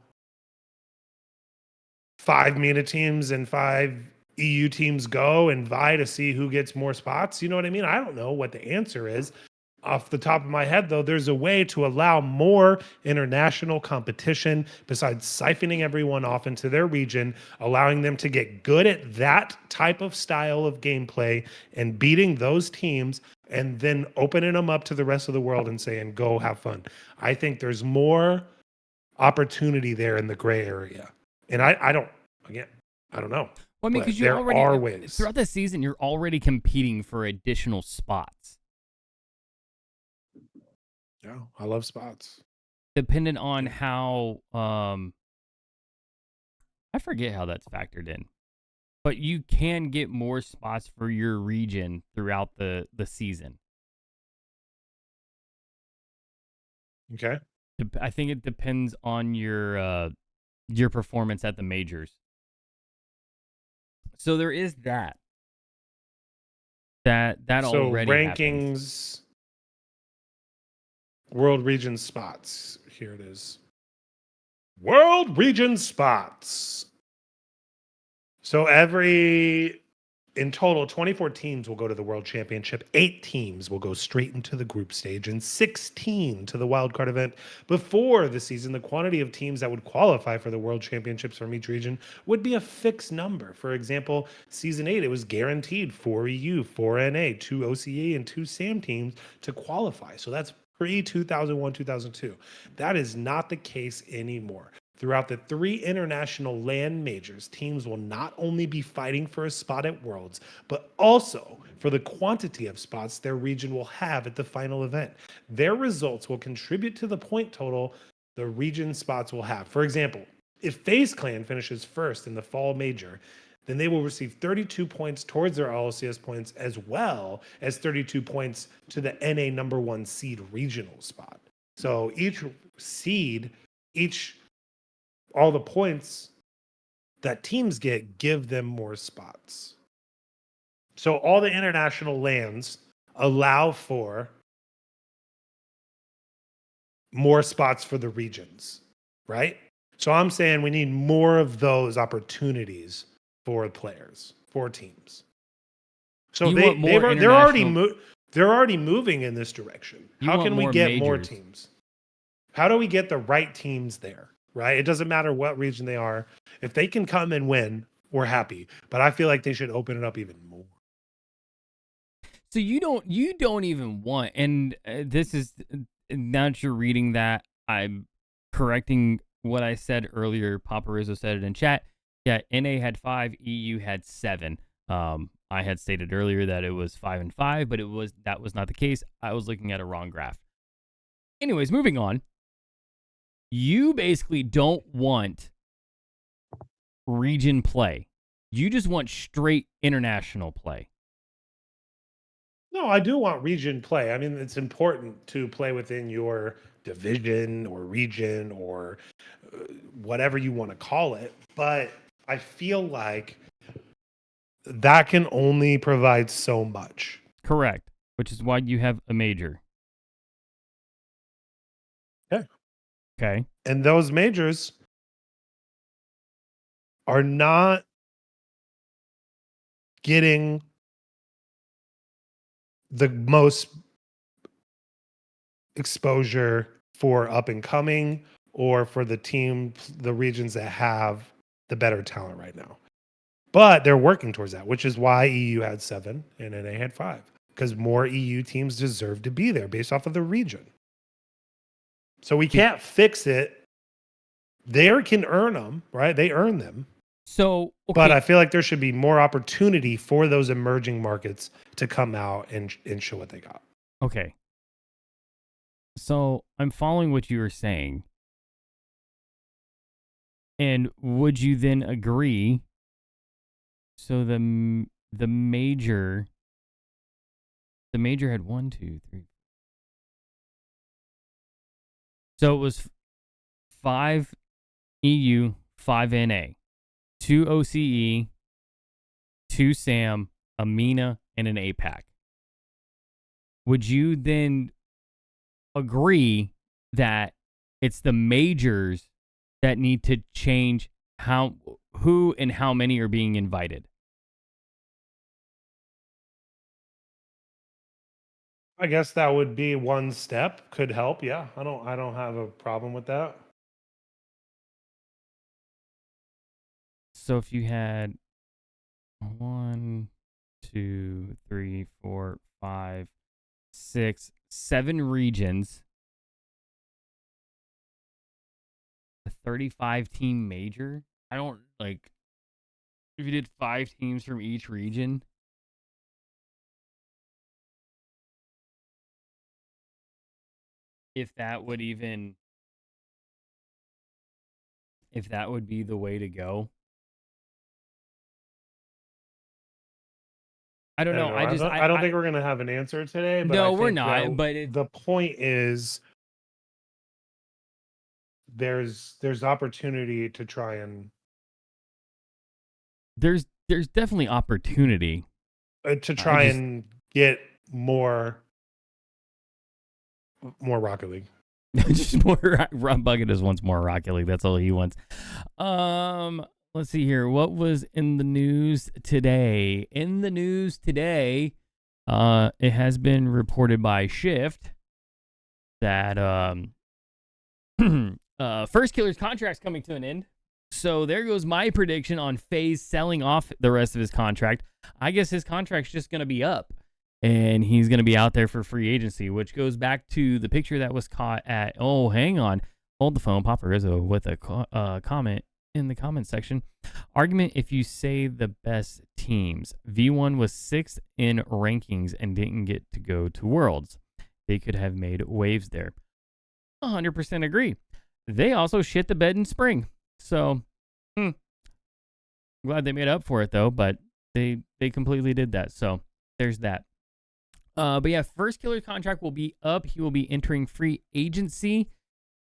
5 MENA teams and 5 EU teams go and vie to see who gets more spots. You know what I mean? I don't know what the answer is. Off the top of my head, though, there's a way to allow more international competition besides siphoning everyone off into their region, allowing them to get good at that type of style of gameplay and beating those teams, and then opening them up to the rest of the world and saying, go have fun. I think there's more opportunity there in the gray area. And I don't know. Well, I mean, because there are ways. Throughout the season, you're already competing for additional spots. Yeah, I love spots. Dependent on how, I forget how that's factored in, but you can get more spots for your region throughout the season. Okay. I think it depends on your performance at the majors. So there is that. That so already rankings, happens. World region spots. Here it is. World region spots. So in total, 24 teams will go to the World Championship. 8 teams will go straight into the group stage and 16 to the wildcard event. Before the season, the quantity of teams that would qualify for the World Championships from each region would be a fixed number. For example, Season 8, it was guaranteed 4 EU, 4 NA, 2 OCE, and 2 SAM teams to qualify. So that's pre-2001, 2002. That is not the case anymore. Throughout the 3 international LAN majors, teams will not only be fighting for a spot at Worlds, but also for the quantity of spots their region will have at the final event. Their results will contribute to the point total the region spots will have. For example, if FaZe Clan finishes first in the fall major, then they will receive 32 points towards their LCS points, as well as 32 points to the NA number 1 seed regional spot. So each seed, all the points that teams give them more spots. So all the international lands allow for more spots for the regions, right? So I'm saying we need more of those opportunities for players, for teams. So they're already moving in this direction. How can we get more teams? How do we get the right teams there? Right? It doesn't matter what region they are. If they can come and win, we're happy. But I feel like they should open it up even more. So you don't even want, and this is, now that you're reading that, I'm correcting what I said earlier. Papa Rizzo said it in chat. Yeah, NA had 5, EU had 7. I had stated earlier that it was 5 and 5, but that was not the case. I was looking at a wrong graph. Anyways, moving on. You basically don't want region play. You just want straight international play. No, I do want region play. I mean, it's important to play within your division or region or whatever you want to call it. But I feel like that can only provide so much. Correct. Which is why you have a major. Yeah. Okay. And those majors are not getting the most exposure for up and coming or for the regions that have the better talent right now. But they're working towards that, which is why EU had 7 and NA had 5, because more EU teams deserve to be there based off of the region. So we can't fix it. They can earn them, right? They earn them. So, okay. But I feel like there should be more opportunity for those emerging markets to come out and show what they got. Okay. So I'm following what you were saying. And would you then agree? So the major had 1, 2, 3. So it was 5 EU, 5 NA, 2 OCE, 2 SAM, a MENA, and an APAC. Would you then agree that it's the majors that need to change who and how many are being invited? I guess that would be one step. Could help. Yeah, I don't have a problem with that. So if you had 1, 2, 3, 4, 5, 6, 7 regions, a 35-team major, I don't like if you did 5 teams from each region. If that would be the way to go. I don't know. I don't think we're going to have an answer today. But no, we're not. But the point is, there's opportunity to try and there's definitely opportunity to try and get more Rocket League. just more. Bucket just wants more Rocket League. That's all he wants. Let's see here. What was in the news today? In the news today, it has been reported by Shift that First Killer's contract's coming to an end. So there goes my prediction on FaZe selling off the rest of his contract. I guess his contract's just going to be up, and he's going to be out there for free agency, which goes back to the picture that was caught at, oh, hang on. Hold the phone. Papa Rizzo with a comment in the comment section. Argument if you say the best teams. V1 was 6th in rankings and didn't get to go to Worlds. They could have made waves there. 100% agree. They also shit the bed in spring. So, glad they made up for it, though, but they completely did that. So, there's that. But yeah, First Killer's contract will be up. He will be entering free agency.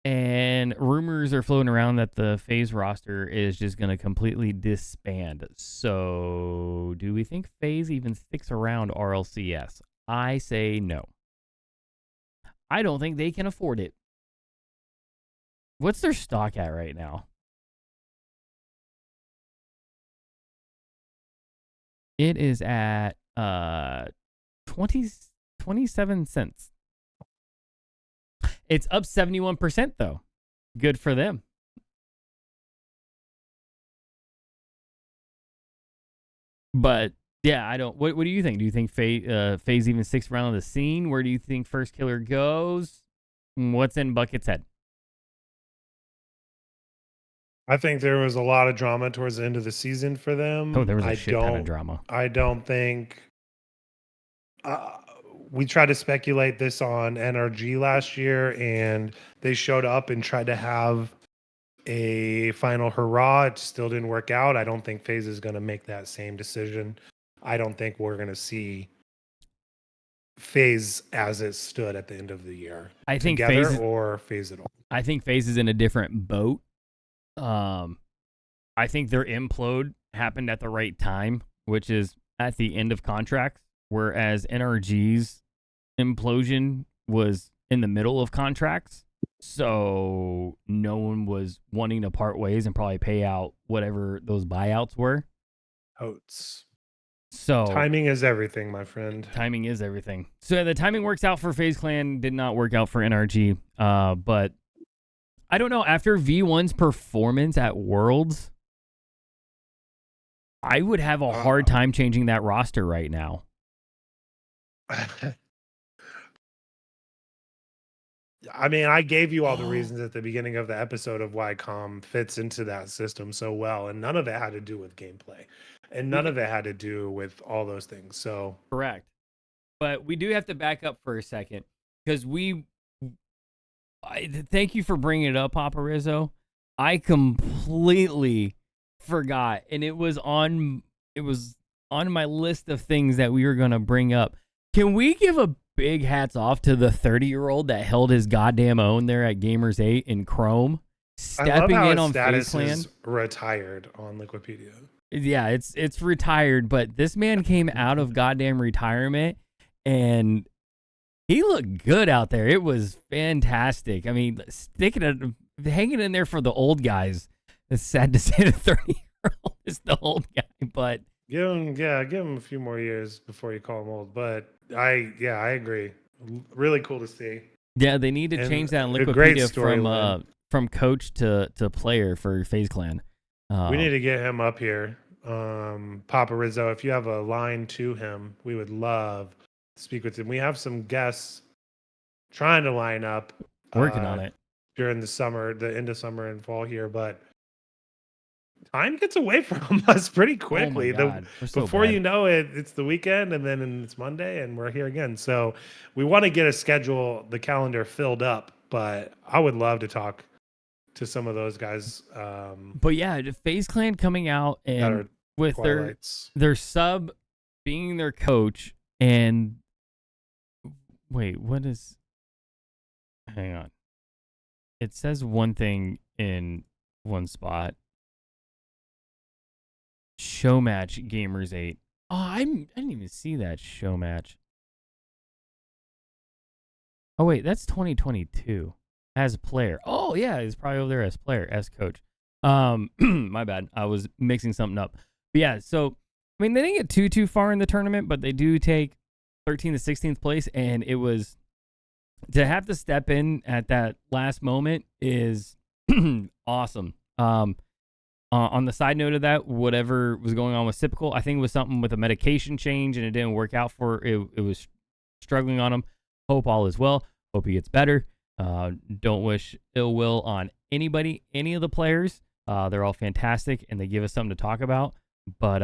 And rumors are floating around that the FaZe roster is just going to completely disband. So, do we think FaZe even sticks around RLCS? I say no. I don't think they can afford it. What's their stock at right now? It is at 27 cents. It's up 71% though. Good for them. But yeah, I don't. What do you think? Do you think FaZe even sticks around on the scene? Where do you think First Killer goes? What's in Bucket's head? I think there was a lot of drama towards the end of the season for them. Oh, there was a shit ton of drama. I don't think. We tried to speculate this on NRG last year, and they showed up and tried to have a final hurrah. It still didn't work out. I don't think FaZe is going to make that same decision. I don't think we're going to see FaZe as it stood at the end of the year. I think FaZe or FaZe at all. I think FaZe is in a different boat. I think their implode happened at the right time, which is at the end of contracts, whereas NRG's implosion was in the middle of contracts. So no one was wanting to part ways and probably pay out whatever those buyouts were. Oats. So timing is everything, my friend. Timing is everything. So the timing works out for FaZe Clan, did not work out for NRG. But I don't know. After V1's performance at Worlds, I would have a hard time changing that roster right now. I mean, I gave you all the reasons at the beginning of the episode of why COM fits into that system so well, and none of it had to do with gameplay, and none of it had to do with all those things. So correct, but we do have to back up for a second because thank you for bringing it up, Papa Rizzo. I completely forgot, and it was on my list of things that we were gonna bring up. Can we give a big hats off to the 30-year-old that held his goddamn own there at Gamers8 in Chrome, stepping in on FaZe Clan. Is retired on Liquipedia. Yeah, it's retired, but this man came out of goddamn retirement and he looked good out there. It was fantastic. I mean, hanging in there for the old guys. It's sad to say the 30-year-old is the old guy, but give him a few more years before you call him old. But I agree. Really cool to see. Yeah, they need to change that in Liquipedia from coach to player for FaZe Clan. We need to get him up here. Papa Rizzo, if you have a line to him, we would love to speak with him. We have some guests trying to line up. Working on it. During the end of summer and fall here, but time gets away from us pretty quickly. Oh my God. Before you know it, it's the weekend, and then it's Monday, and we're here again. So we want to get the calendar filled up, but I would love to talk to some of those guys. But yeah, FaZe Clan coming out and with their sub being their coach, and wait, what is? Hang on. It says one thing in one spot. Show match Gamers8. Oh, I didn't even see that show match. Oh wait, that's 2022 as a player. Oh yeah, he's probably over there as player, as coach. My bad. I was mixing something up. But yeah, so I mean they didn't get too far in the tournament, but they do take 13th to 16th place, and it was to have to step in at that last moment is awesome. On the side note of that, whatever was going on with Sipical, I think it was something with a medication change and it didn't work out for it. It was struggling on him. Hope all is well. Hope he gets better. Don't wish ill will on anybody, any of the players. They're all fantastic and they give us something to talk about. But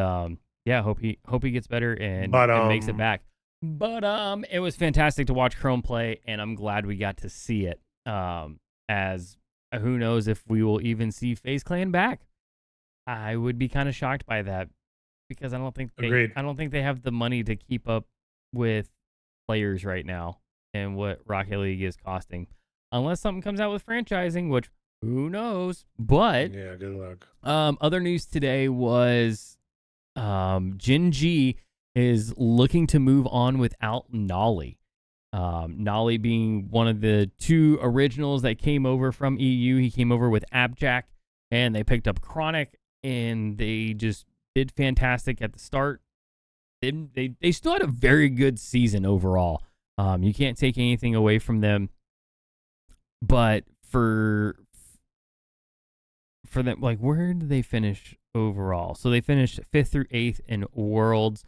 yeah, hope he gets better and makes it back. But it was fantastic to watch Chrome play, and I'm glad we got to see it. As who knows if we will even see FaZe Clan back. I would be kind of shocked by that because I don't think they have the money to keep up with players right now and what Rocket League is costing, unless something comes out with franchising, which who knows. But yeah, good luck. Other news today was Gen G is looking to move on without Nolly. Nolly being one of the two originals that came over from EU. He came over with Abjack, and they picked up Chronic. And they just did fantastic at the start. They still had a very good season overall. You can't take anything away from them. But for them, like, where did they finish overall? So they finished 5th through 8th in Worlds,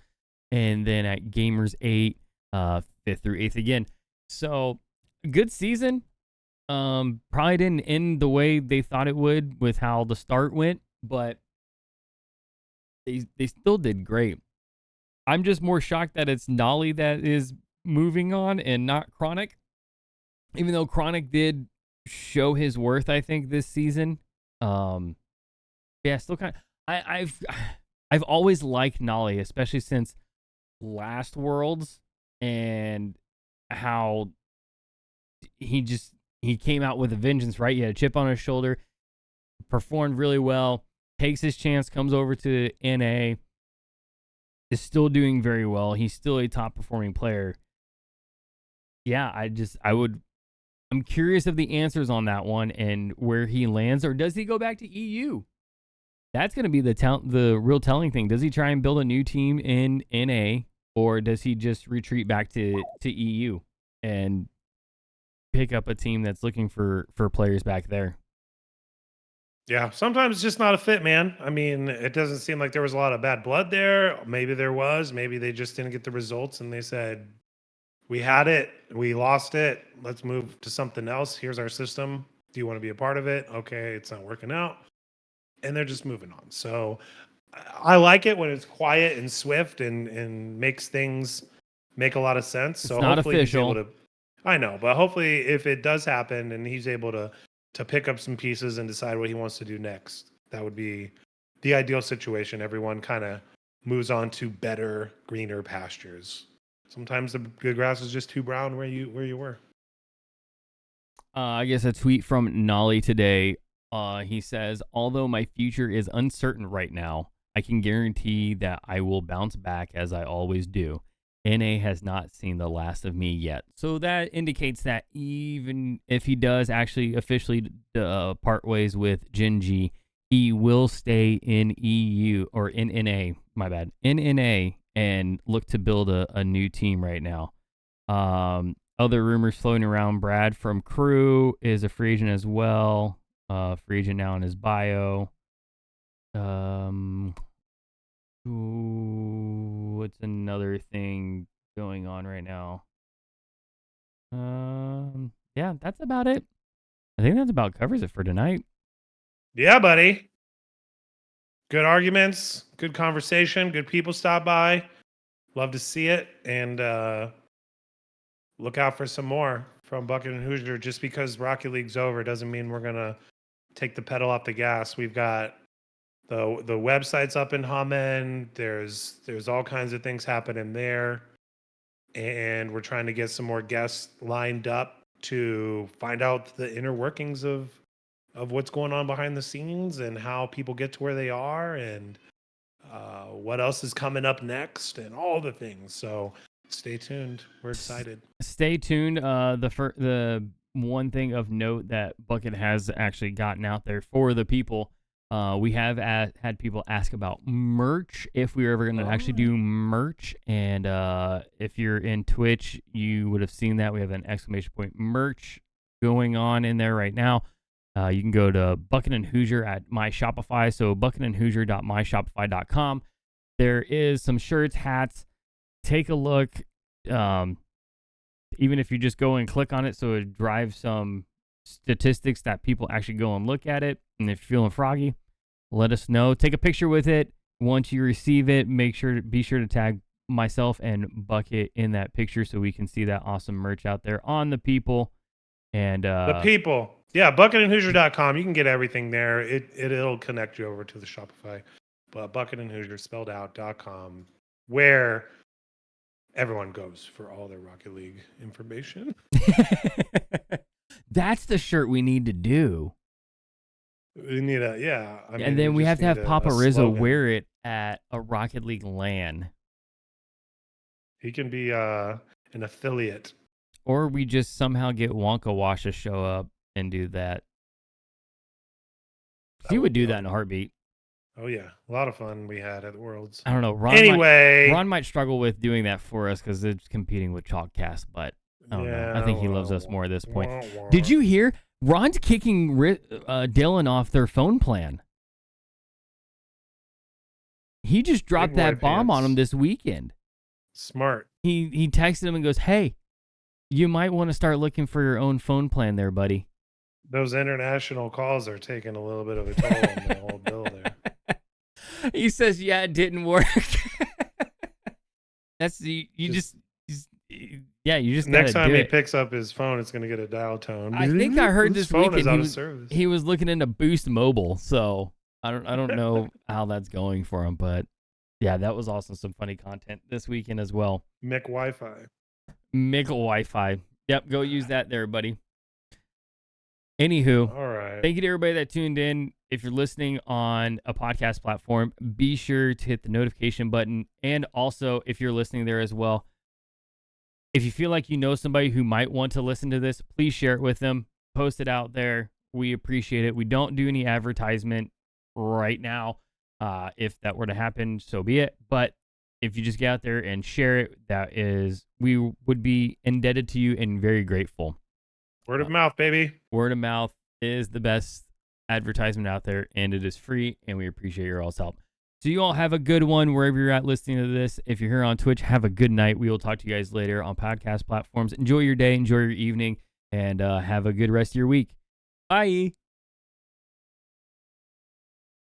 and then at Gamers8, 5th through 8th again. So good season. Probably didn't end the way they thought it would with how the start went, but they still did great. I'm just more shocked that it's Nolly that is moving on and not Chronic. Even though Chronic did show his worth, I think, this season. Yeah, still kind of. I've always liked Nolly, especially since last Worlds and how he came out with a vengeance, right? He had a chip on his shoulder, performed really well. takes his chance, comes over to NA, is still doing very well. He's still a top performing player. Yeah, I'm curious of the answers on that one and where he lands, or does he go back to EU? That's going to be the real telling thing. Does he try and build a new team in NA, or does he just retreat back to EU and pick up a team that's looking for players back there? Yeah, sometimes it's just not a fit, man. I mean, it doesn't seem like there was a lot of bad blood there. Maybe there was. Maybe they just didn't get the results and they said, we had it, we lost it. Let's move to something else. Here's our system. Do you want to be a part of it? Okay, it's not working out. And they're just moving on. So I like it when it's quiet and swift and makes things make a lot of sense. So it's not hopefully official. he's able to, I know, but hopefully if it does happen and he's able to pick up some pieces and decide what he wants to do next, that would be the ideal situation. Everyone kind of moves on to better, greener pastures. Sometimes the good grass is just too brown where you were. I guess a tweet from Nolly today. He says, although my future is uncertain right now, I can guarantee that I will bounce back as I always do. NA has not seen the last of me yet. So that indicates that even if he does actually officially part ways with Gen.G, he will stay in EU or in NA, my bad, in NA, and look to build a new team right now. Other rumors floating around, Brad from Crew is a free agent as well. Free agent now in his bio. What's another thing going on right now? Yeah, that's about it. I think that's about covers it for tonight. Yeah, buddy. Good arguments, good conversation, good people stop by. Love to see it, and look out for some more from Bucket and Hoosier. Just because Rocket League's over doesn't mean we're gonna take the pedal off the gas. We've got the website's up in Hamen. There's all kinds of things happening there, and we're trying to get some more guests lined up to find out the inner workings of what's going on behind the scenes and how people get to where they are, and what else is coming up next, and all the things. So stay tuned. We're excited. Stay tuned. The one thing of note that Bucket has actually gotten out there for the people, we have had people ask about merch, if we were ever going to actually do merch. And if you're in Twitch, you would have seen that we have an exclamation point merch going on in there right now. You can go to Bucket and Hoosier at My Shopify. So bucketandhoosier.myshopify.com. There is some shirts, hats. Take a look. Even if you just go and click on it, so it drives some statistics that people actually go and look at it. And if you're feeling froggy, let us know. Take a picture with it. Once you receive it, be sure to tag myself and Bucket in that picture so we can see that awesome merch out there on the people. And the people. Yeah, bucketandhoosier.com. You can get everything there. It'll connect you over to the Shopify. But bucketandhoosier spelled out.com, where everyone goes for all their Rocket League information. That's the shirt we need to do. We need and then we have to have Papa Rizzo wear it at a Rocket League LAN. He can be an affiliate. Or we just somehow get Wonka Wash to show up and do that. He would do that in a heartbeat. Oh, yeah. A lot of fun we had at the Worlds. I don't know. Ron might struggle with doing that for us because it's competing with Chalkcast, but I don't know. I think he loves us more at this point. Did you hear? Ron's kicking Dylan off their phone plan. He just dropped that bomb on him this weekend. Smart. He texted him and goes, "Hey, you might want to start looking for your own phone plan there, buddy." Those international calls are taking a little bit of a toll on the whole bill there. He says, "Yeah, it didn't work." That's you just next time he picks up his phone, it's going to get a dial tone. I think I heard this weekend he was looking into Boost Mobile, so I don't know how that's going for him, but yeah, that was also some funny content this weekend as well. Mick Wi-Fi. Yep, go use that there, buddy. Anywho. All right. Thank you to everybody that tuned in. If you're listening on a podcast platform, be sure to hit the notification button. And also, if you're listening there as well, if you feel like you know somebody who might want to listen to this, please share it with them. Post it out there. We appreciate it. We don't do any advertisement right now. If that were to happen, so be it. But if you just get out there and share it, we would be indebted to you and very grateful. Word of mouth, baby. Word of mouth is the best advertisement out there, and it is free, and we appreciate your all's help. So you all have a good one wherever you're at listening to this. If you're here on Twitch, have a good night. We will talk to you guys later on podcast platforms. Enjoy your day, enjoy your evening, and have a good rest of your week. Bye.